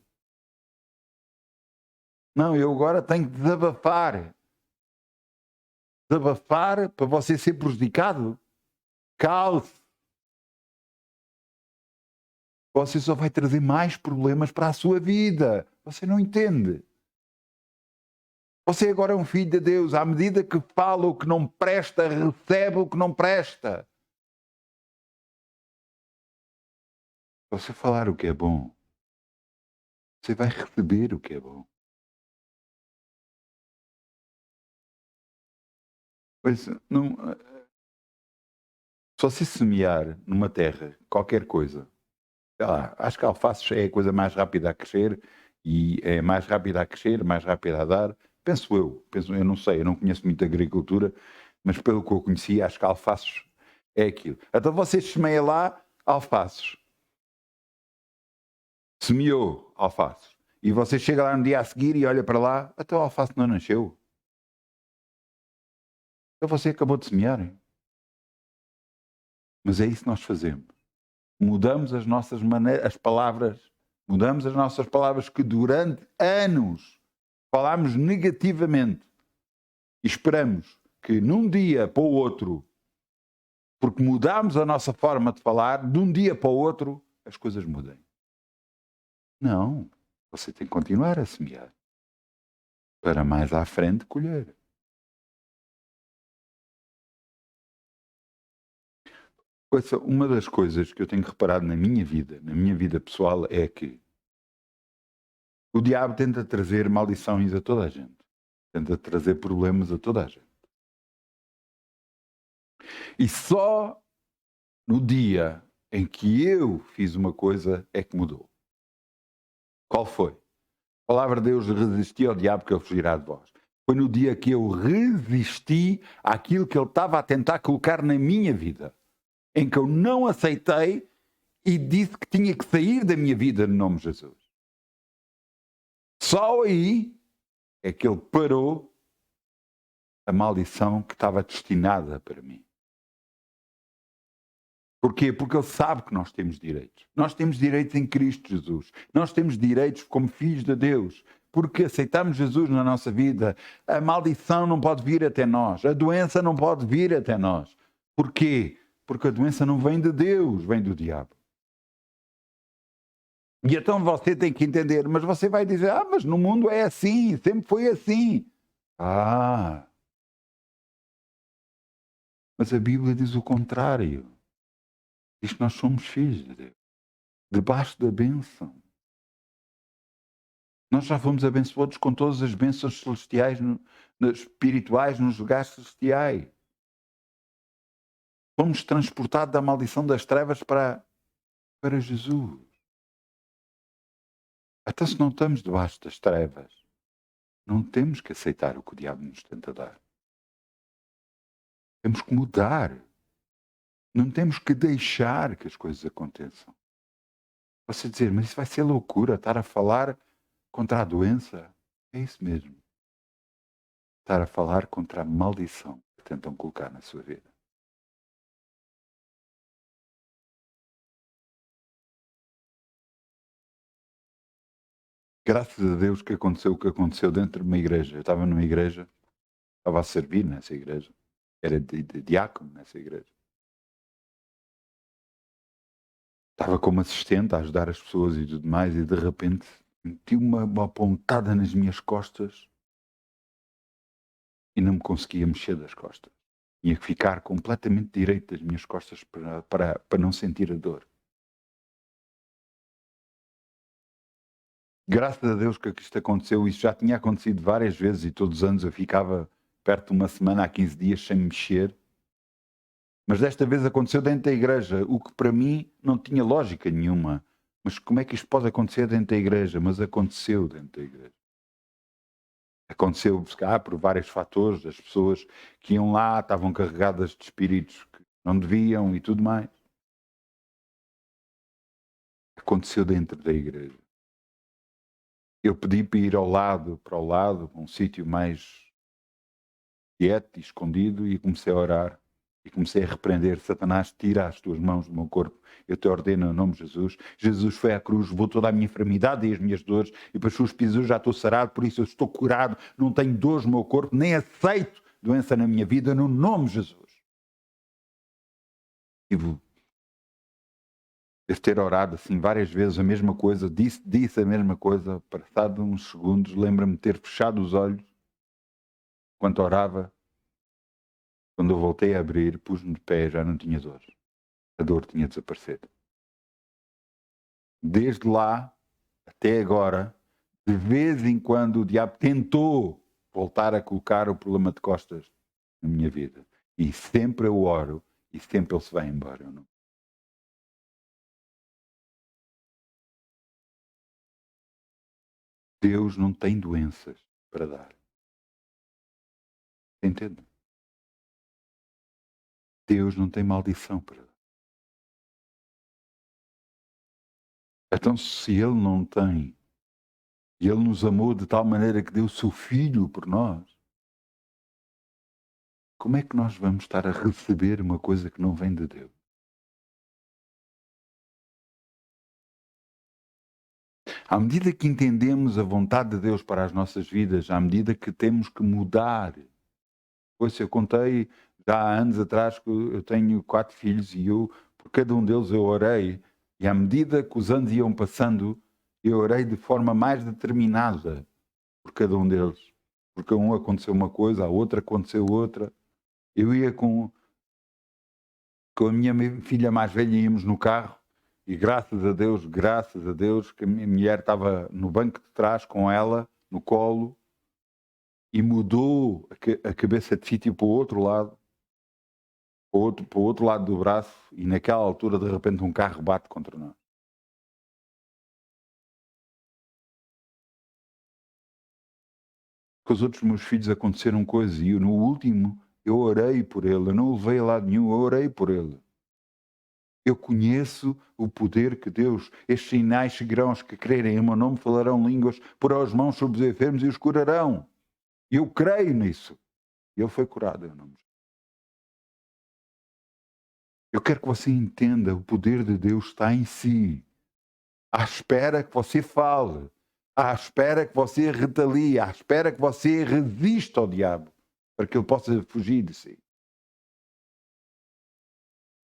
Não, eu agora tenho que desabafar. Desabafar para você ser prejudicado? Calce. Você só vai trazer mais problemas para a sua vida. Você não entende. Você agora é um filho de Deus. À medida que fala o que não presta, recebe o que não presta. Se você falar o que é bom, você vai receber o que é bom. Pois não. Se você semear numa terra qualquer coisa, sei lá, acho que a alface é a coisa mais rápida a crescer e é mais rápida a crescer, mais rápida a dar. Penso eu não sei, eu não conheço muito agricultura, mas pelo que eu conheci, acho que alfaces é aquilo. Então você semeia lá alfaces. Semeou alfaces. E você chega lá no dia a seguir e olha para lá, até o alface não nasceu. Então você acabou de semear. Mas é isso que nós fazemos. Mudamos as nossas maneiras, as palavras, mudamos as nossas palavras que durante anos falámos negativamente e esperamos que num dia para o outro, porque mudámos a nossa forma de falar, de um dia para o outro, as coisas mudem. Não, você tem que continuar a semear para mais à frente colher. Uma das coisas que eu tenho reparado na minha vida pessoal, é que o diabo tenta trazer maldições a toda a gente. Tenta trazer problemas a toda a gente. E só no dia em que eu fiz uma coisa é que mudou. Qual foi? A palavra de Deus: resisti ao diabo que ele fugirá de vós. Foi no dia que eu resisti àquilo que ele estava a tentar colocar na minha vida, em que eu não aceitei e disse que tinha que sair da minha vida no nome de Jesus. Só aí é que ele parou a maldição que estava destinada para mim. Porquê? Porque ele sabe que nós temos direitos. Nós temos direitos em Cristo Jesus. Nós temos direitos como filhos de Deus. Porque aceitamos Jesus na nossa vida, a maldição não pode vir até nós. A doença não pode vir até nós. Porquê? Porque a doença não vem de Deus, vem do diabo. E então você tem que entender, mas você vai dizer, mas no mundo é assim, sempre foi assim. Mas a Bíblia diz o contrário. Diz que nós somos filhos de Deus, debaixo da bênção. Nós já fomos abençoados com todas as bênçãos celestiais, espirituais, nos lugares celestiais. Fomos transportados da maldição das trevas para Jesus. Até se não estamos debaixo das trevas, não temos que aceitar o que o diabo nos tenta dar. Temos que mudar. Não temos que deixar que as coisas aconteçam. Você dizer, mas isso vai ser loucura, estar a falar contra a doença. É isso mesmo. Estar a falar contra a maldição que tentam colocar na sua vida. Graças a Deus que aconteceu o que aconteceu dentro de uma igreja. Eu estava numa igreja, estava a servir nessa igreja. Era de diácono nessa igreja. Estava como assistente a ajudar as pessoas e tudo mais, e de repente meti uma pontada nas minhas costas e não me conseguia mexer das costas. Tinha que ficar completamente direito das minhas costas para não sentir a dor. Graças a Deus que isto aconteceu. Isso já tinha acontecido várias vezes e todos os anos eu ficava perto de uma semana a 15 dias sem me mexer. Mas desta vez aconteceu dentro da igreja, o que para mim não tinha lógica nenhuma. Mas como é que isto pode acontecer dentro da igreja? Mas aconteceu dentro da igreja. Aconteceu por vários fatores, as pessoas que iam lá estavam carregadas de espíritos que não deviam e tudo mais. Aconteceu dentro da igreja. Eu pedi para ir para o lado, um sítio mais quieto e escondido, e comecei a orar. E comecei a repreender: Satanás, tira as tuas mãos do meu corpo, eu te ordeno em nome de Jesus. Jesus foi à cruz, levou toda a minha enfermidade e as minhas dores, e para as suas pisaduras já estou sarado, por isso eu estou curado, não tenho dores no meu corpo, nem aceito doença na minha vida, no nome de Jesus. E devo ter orado assim várias vezes a mesma coisa, disse a mesma coisa, passado uns segundos, lembro-me de ter fechado os olhos enquanto orava. Quando eu voltei a abrir, pus-me de pé, já não tinha dor. A dor tinha desaparecido. Desde lá até agora, de vez em quando o diabo tentou voltar a colocar o problema de costas na minha vida. E sempre eu oro e sempre ele se vai embora. Não? Deus não tem doenças para dar. Entende? Deus não tem maldição para dar. Então, se Ele não tem, e Ele nos amou de tal maneira que deu o seu Filho por nós, como é que nós vamos estar a receber uma coisa que não vem de Deus? À medida que entendemos a vontade de Deus para as nossas vidas, à medida que temos que mudar. Pois eu contei já há anos atrás que eu tenho 4 filhos e eu, por cada um deles eu orei, e à medida que os anos iam passando, eu orei de forma mais determinada por cada um deles. Porque a um aconteceu uma coisa, a outra aconteceu outra. Eu ia com a minha filha mais velha, íamos no carro, e graças a Deus, que a minha mulher estava no banco de trás com ela, no colo, e mudou a cabeça de sítio para o outro lado, para o outro lado do braço, e naquela altura de repente um carro bate contra nós. Com os outros meus filhos aconteceram coisas e eu, no último eu orei por ele, eu não o levei a lado nenhum, eu orei por ele. Eu conheço o poder que Deus, estes sinais seguirão os que crerem, em meu nome falarão línguas, porão as mãos sobre os enfermos e os curarão. Eu creio nisso. E ele foi curado em nome de Jesus. Eu quero que você entenda, o poder de Deus está em si, à espera que você fale, à espera que você retalie, à espera que você resista ao diabo, para que ele possa fugir de si.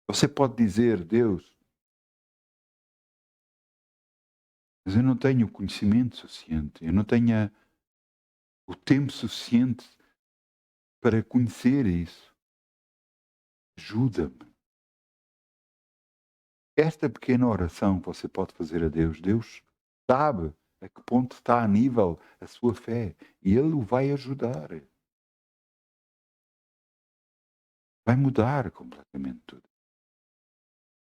Você pode dizer: Deus, mas eu não tenho o conhecimento suficiente, eu não tenho o tempo suficiente para conhecer isso. Ajuda-me. Esta pequena oração que você pode fazer a Deus, Deus sabe a que ponto está a nível a sua fé e Ele o vai ajudar. Vai mudar completamente tudo.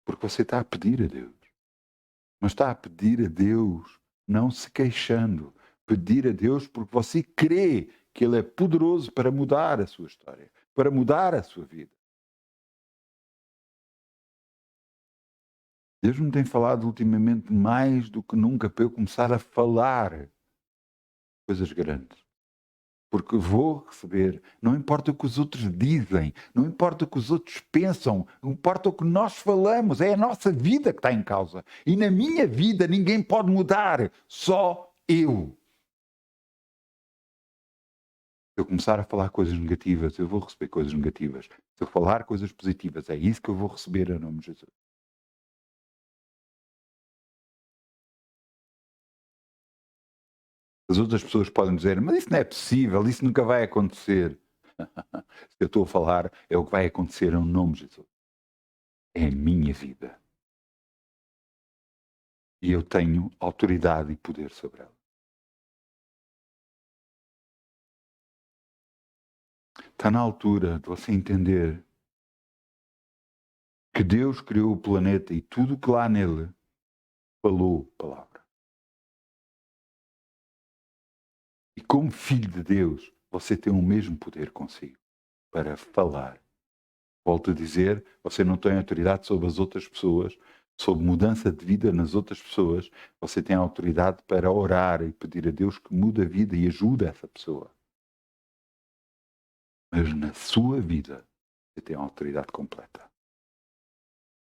Porque você está a pedir a Deus. Mas está a pedir a Deus não se queixando. Pedir a Deus porque você crê que Ele é poderoso para mudar a sua história, para mudar a sua vida. Deus me tem falado ultimamente mais do que nunca para eu começar a falar coisas grandes. Porque vou receber, não importa o que os outros dizem, não importa o que os outros pensam, não importa o que nós falamos, é a nossa vida que está em causa. E na minha vida ninguém pode mudar, só eu. Se eu começar a falar coisas negativas, eu vou receber coisas negativas. Se eu falar coisas positivas, é isso que eu vou receber em nome de Jesus. As outras pessoas podem dizer: mas isso não é possível, isso nunca vai acontecer. Se eu estou a falar, é o que vai acontecer em nome de Jesus. É a minha vida. E eu tenho autoridade e poder sobre ela. Está na altura de você entender que Deus criou o planeta e tudo que lá nele falou palavra. E como filho de Deus, você tem o mesmo poder consigo para falar. Volto a dizer, você não tem autoridade sobre as outras pessoas, sobre mudança de vida nas outras pessoas. Você tem autoridade para orar e pedir a Deus que mude a vida e ajude essa pessoa. Mas na sua vida, você tem a autoridade completa.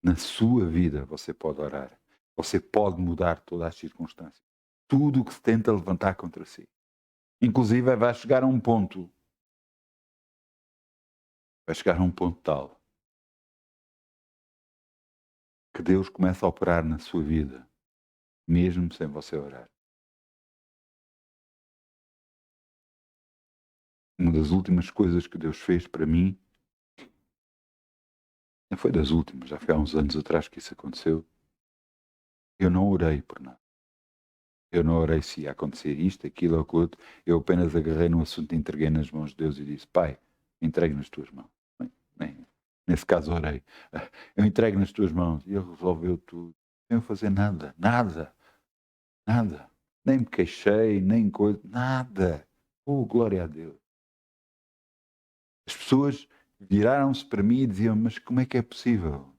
Na sua vida, você pode orar. Você pode mudar todas as circunstâncias. Tudo o que se tenta levantar contra si. Inclusive, vai chegar a um ponto. Vai chegar a um ponto tal que Deus começa a operar na sua vida, mesmo sem você orar. Uma das últimas coisas que Deus fez para mim, não foi das últimas, já foi há uns anos atrás que isso aconteceu, eu não orei por nada. Eu não orei se ia acontecer isto, aquilo ou aquilo outro. Eu apenas agarrei no assunto, entreguei nas mãos de Deus e disse: Pai, entregue nas tuas mãos. Nesse caso orei. Eu entrego nas tuas mãos. E Ele resolveu tudo. Sem eu fazer nada. Nada. Nada. Nem me queixei, nem coisa. Nada. Oh, glória a Deus. As pessoas viraram-se para mim e diziam: mas como é que é possível?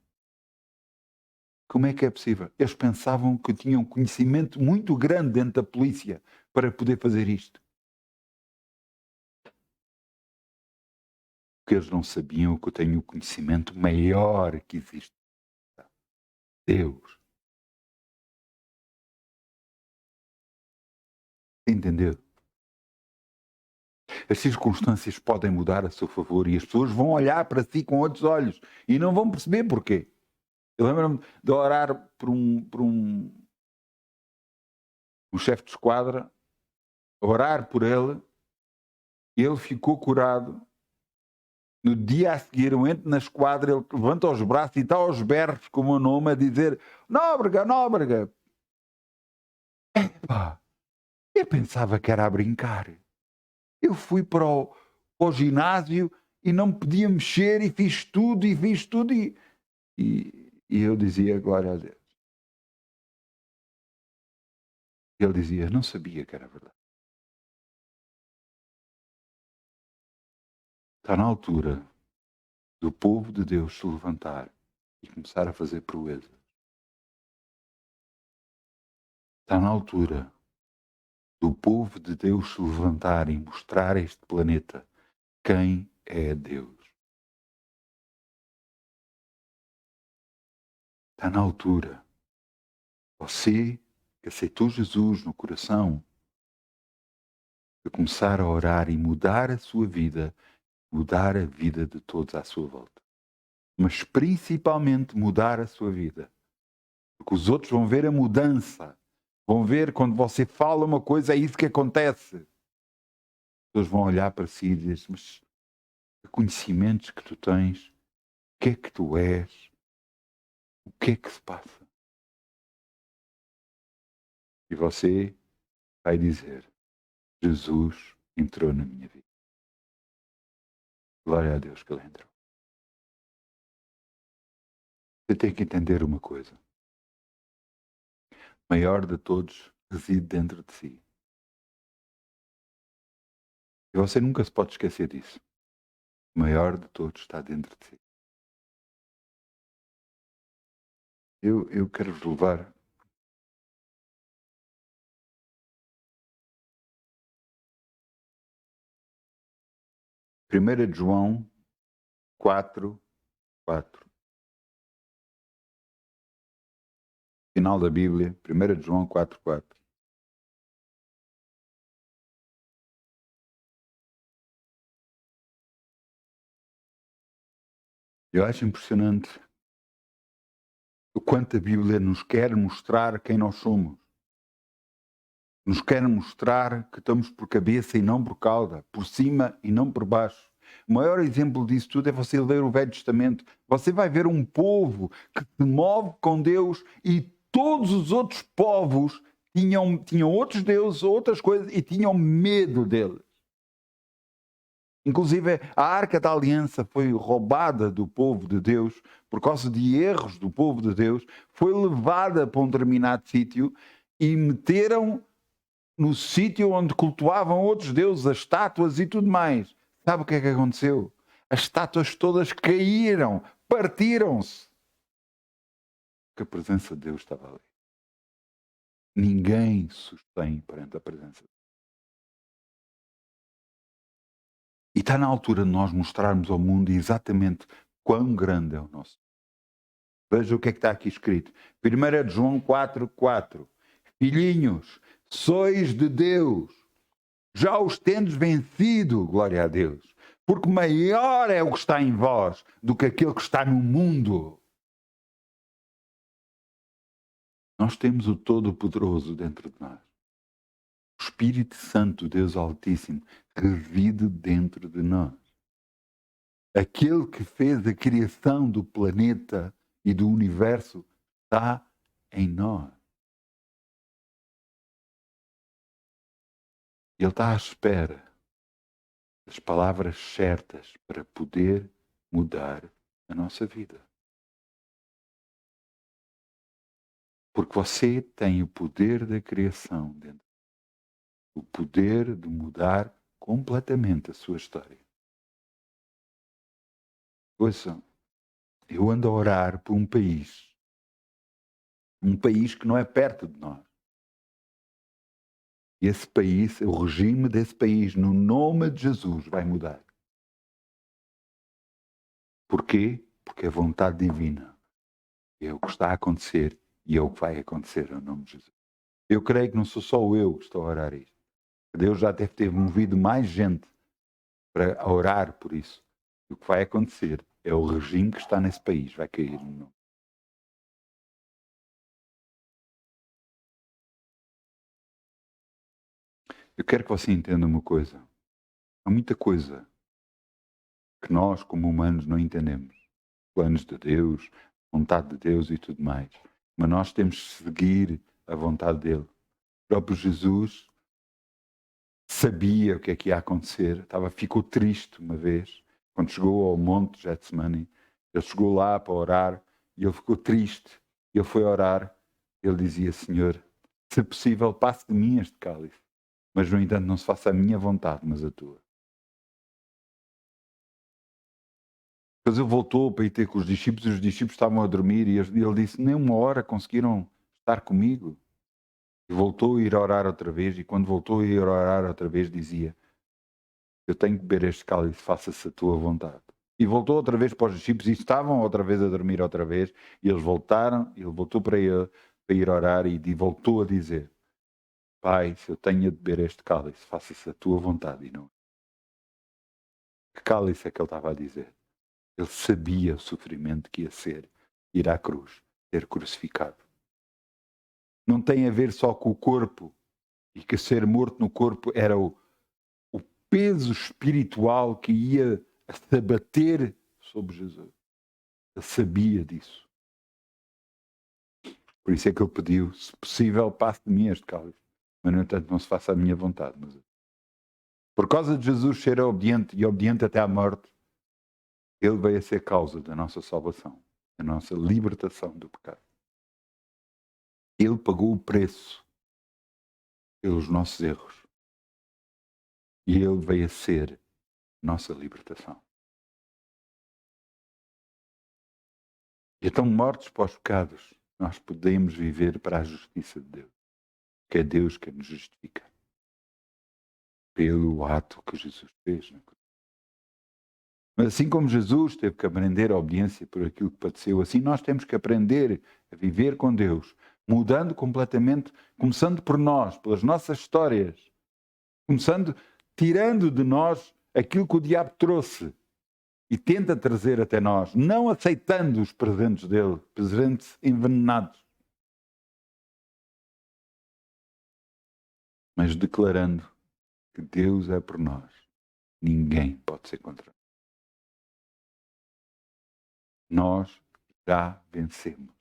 Como é que é possível? Eles pensavam que tinham conhecimento muito grande dentro da polícia para poder fazer isto. Porque eles não sabiam que eu tenho o conhecimento maior que existe. Deus. Entendeu? As circunstâncias podem mudar a seu favor e as pessoas vão olhar para si com outros olhos e não vão perceber porquê. Eu lembro-me de orar por um chefe de esquadra, orar por ele, e ele ficou curado. No dia a seguir, eu entro na esquadra, ele levanta os braços e está aos berros com o meu nome a dizer: Nóbrega, Nóbrega. Epá, eu pensava que era a brincar. Eu fui para o ginásio e não podia mexer e fiz tudo e eu dizia: glória a Deus. Ele dizia: não sabia que era verdade. Está na altura do povo de Deus se levantar e começar a fazer proezas. Está na altura do povo de Deus se levantar e mostrar a este planeta quem é Deus. Está na altura. Você que aceitou Jesus no coração, de começar a orar e mudar a sua vida, mudar a vida de todos à sua volta. Mas principalmente mudar a sua vida. Porque os outros vão ver a mudança. Vão ver quando você fala uma coisa, é isso que acontece. As pessoas vão olhar para si e dizer: mas que conhecimentos que tu tens, o que é que tu és, o que é que se passa? E você vai dizer: Jesus entrou na minha vida. Glória a Deus que ele entrou. Você tem que entender uma coisa. O maior de todos reside dentro de si. E você nunca se pode esquecer disso. O maior de todos está dentro de si. Eu quero vos levar Primeira de João 4:4. Final da Bíblia, 1 de João 4:4. Eu acho impressionante o quanto a Bíblia nos quer mostrar quem nós somos. Nos quer mostrar que estamos por cabeça e não por cauda, por cima e não por baixo. O maior exemplo disso tudo é você ler o Velho Testamento. Você vai ver um povo que se move com Deus e todos os outros povos tinham outros deuses, outras coisas e tinham medo deles. Inclusive, a Arca da Aliança foi roubada do povo de Deus por causa de erros do povo de Deus, foi levada para um determinado sítio e meteram no sítio onde cultuavam outros deuses, as estátuas e tudo mais. Sabe o que é que aconteceu? As estátuas todas caíram, partiram-se. Porque a presença de Deus estava ali. Ninguém sustém perante a presença de Deus. E está na altura de nós mostrarmos ao mundo exatamente quão grande é o nosso. Veja o que é que está aqui escrito. 1 João 4:4. Filhinhos, sois de Deus, já os tendes vencido, glória a Deus, porque maior é o que está em vós do que aquele que está no mundo. Nós temos o Todo-Poderoso dentro de nós. O Espírito Santo, Deus Altíssimo, reside dentro de nós. Aquele que fez a criação do planeta e do universo está em nós. Ele está à espera das palavras certas para poder mudar a nossa vida. Porque você tem o poder da criação dentro. O poder de mudar completamente a sua história. Ouçam, eu ando a orar por um país que não é perto de nós. E esse país, o regime desse país, no nome de Jesus, vai mudar. Porquê? Porque é vontade divina. É o que está a acontecer e é o que vai acontecer no nome de Jesus. Eu creio que não sou só eu que estou a orar isto. Deus já deve ter movido mais gente para orar por isso. O que vai acontecer é o regime que está nesse país vai cair no nome. Eu quero que você entenda uma coisa. Há muita coisa que nós, como humanos, não entendemos. Planos de Deus, vontade de Deus e tudo mais. Mas nós temos que seguir a vontade dele. O próprio Jesus sabia o que é que ia acontecer. Ficou triste uma vez, quando chegou ao monte Getsemane. Ele chegou lá para orar e ele ficou triste. Ele foi orar. Ele dizia, Senhor, se possível, passe de mim este cálice. Mas, no entanto, não se faça a minha vontade, mas a tua. Depois ele voltou para ir ter com os discípulos e os discípulos estavam a dormir e ele disse, nem uma hora conseguiram estar comigo. E voltou a ir orar outra vez e quando voltou a ir orar outra vez dizia, eu tenho que beber este cálice, faça-se a tua vontade. E voltou outra vez para os discípulos e estavam outra vez a dormir outra vez e eles voltaram, ele voltou para ir orar e voltou a dizer, Pai, se eu tenho de beber este cálice, faça-se a tua vontade e não. Que cálice é que ele estava a dizer? Ele sabia o sofrimento que ia ser ir à cruz, ser crucificado. Não tem a ver só com o corpo e que ser morto no corpo era o peso espiritual que ia se abater sobre Jesus. Ele sabia disso. Por isso é que ele pediu, se possível, passe de mim este cálice. Mas, no entanto, não se faça a minha vontade. Mas, por causa de Jesus ser obediente e obediente até à morte, ele veio a ser causa da nossa salvação, da nossa libertação do pecado. Ele pagou o preço pelos nossos erros. E ele veio a ser nossa libertação. E então, mortos para os pecados, nós podemos viver para a justiça de Deus. Que é Deus que nos justifica. Pelo ato que Jesus fez na cruz. Mas assim como Jesus teve que aprender a obediência por aquilo que padeceu, assim nós temos que aprender a viver com Deus, mudando completamente, começando por nós, pelas nossas histórias, tirando de nós aquilo que o diabo trouxe e tenta trazer até nós, não aceitando os presentes dele, presentes envenenados, mas declarando que Deus é por nós. Ninguém pode ser contra nós. nós já vencemos.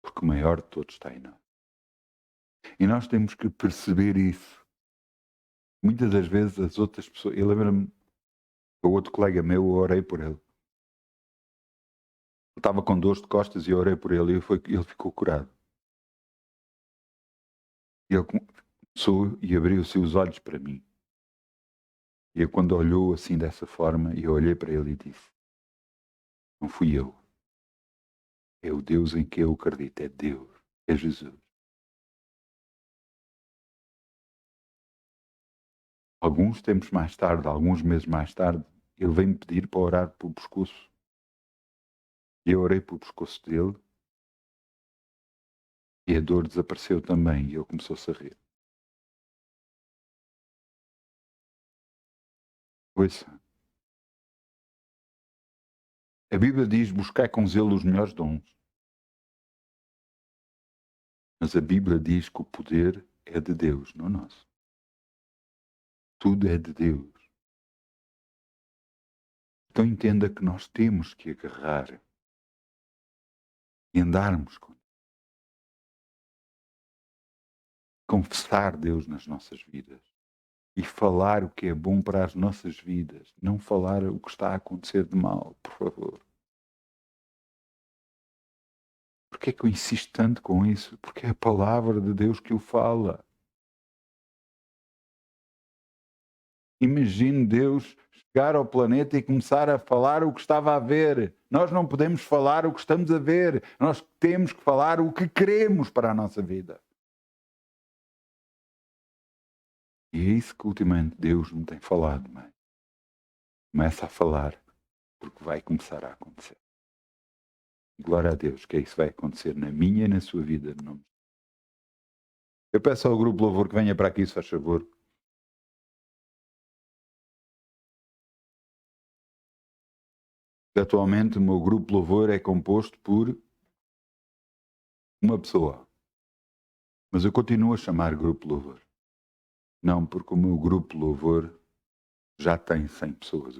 Porque o maior de todos está em nós. E nós temos que perceber isso. Muitas das vezes as outras pessoas... Eu lembro-me, o outro colega meu, eu orei por ele. Eu estava com dores de costas e eu orei por ele e ele ficou curado. E ele começou e abriu-se os olhos para mim. E eu, quando olhou assim dessa forma, eu olhei para ele e disse: não fui eu. É o Deus em que eu acredito. É Deus. É Jesus. Alguns tempos mais tarde, alguns meses mais tarde, ele veio-me pedir para orar pelo pescoço. E eu orei pelo pescoço dele. E a dor desapareceu também. E ele começou-se a rir. Ouça. A Bíblia diz: buscar com zelo os melhores dons. Mas a Bíblia diz que o poder é de Deus, não nosso. Tudo é de Deus. Então entenda que nós temos que agarrar e andarmos com Deus. Confessar Deus nas nossas vidas. E falar o que é bom para as nossas vidas. Não falar o que está a acontecer de mal, por favor. Porquê é que eu insisto tanto com isso? Porque é a palavra de Deus que o fala. Imagine Deus chegar ao planeta e começar a falar o que estava a ver. Nós não podemos falar o que estamos a ver. Nós temos que falar o que queremos para a nossa vida. E é isso que ultimamente Deus me tem falado, mãe. Começa a falar, porque vai começar a acontecer. Glória a Deus, que isso vai acontecer na minha e na sua vida. Eu peço ao grupo Louvor que venha para aqui, se faz favor. Atualmente o meu grupo Louvor é composto por uma pessoa. Mas eu continuo a chamar grupo Louvor. Não, porque o meu grupo Louvor já tem 100 pessoas.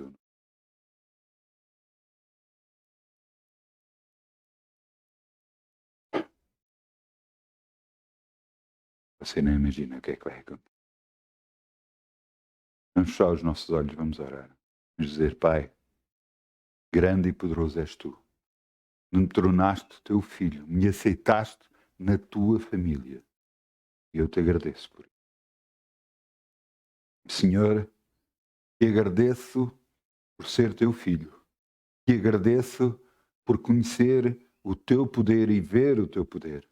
Você não imagina o que é que vai acontecer. Vamos fechar os nossos olhos, vamos orar. Vamos dizer: Pai, grande e poderoso és tu. Me tornaste teu filho, me aceitaste na tua família. E eu te agradeço por isso. Senhor, te agradeço por ser teu filho. Te agradeço por conhecer o teu poder e ver o teu poder.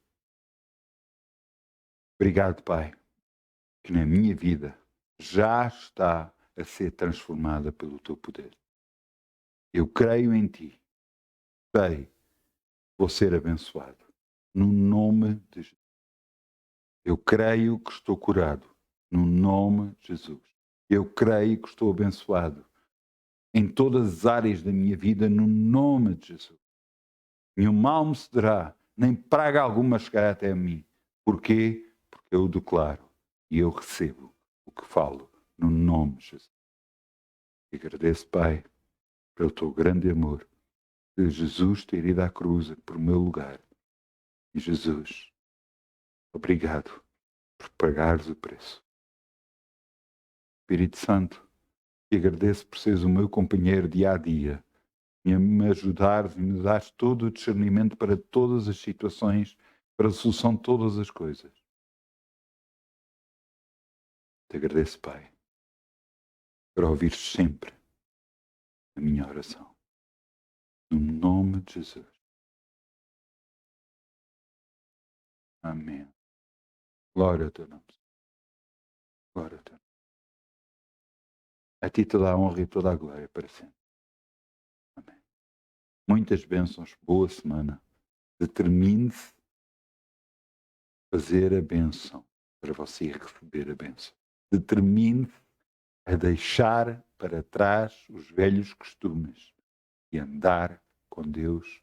Obrigado, Pai, que na minha vida já está a ser transformada pelo teu poder. Eu creio em ti. Sei que vou ser abençoado. No nome de Jesus. Eu creio que estou curado. No nome de Jesus. Eu creio que estou abençoado em todas as áreas da minha vida, no nome de Jesus. Nenhum mal me cederá, nem praga alguma chegará até a mim. Porquê? Porque eu declaro e eu recebo o que falo, no nome de Jesus. E agradeço, Pai, pelo teu grande amor, de Jesus ter ido à cruz por meu lugar. E Jesus, obrigado por pagares o preço. Espírito Santo, te agradeço por seres o meu companheiro dia a dia, e a me ajudares e me dares todo o discernimento para todas as situações, para a solução de todas as coisas. Te agradeço, Pai, por ouvir sempre a minha oração. No nome de Jesus. Amém. Glória ao teu nome. Glória ao teu nome. A ti toda a honra e toda a glória para sempre. Amém. Muitas bênçãos, boa semana. Determine-se fazer a bênção para você receber a bênção. Determine-se a deixar para trás os velhos costumes e andar com Deus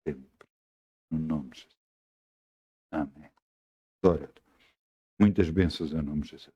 sempre. No nome de Jesus. Amém. Glória a Deus. Muitas bênçãos em nome de Jesus.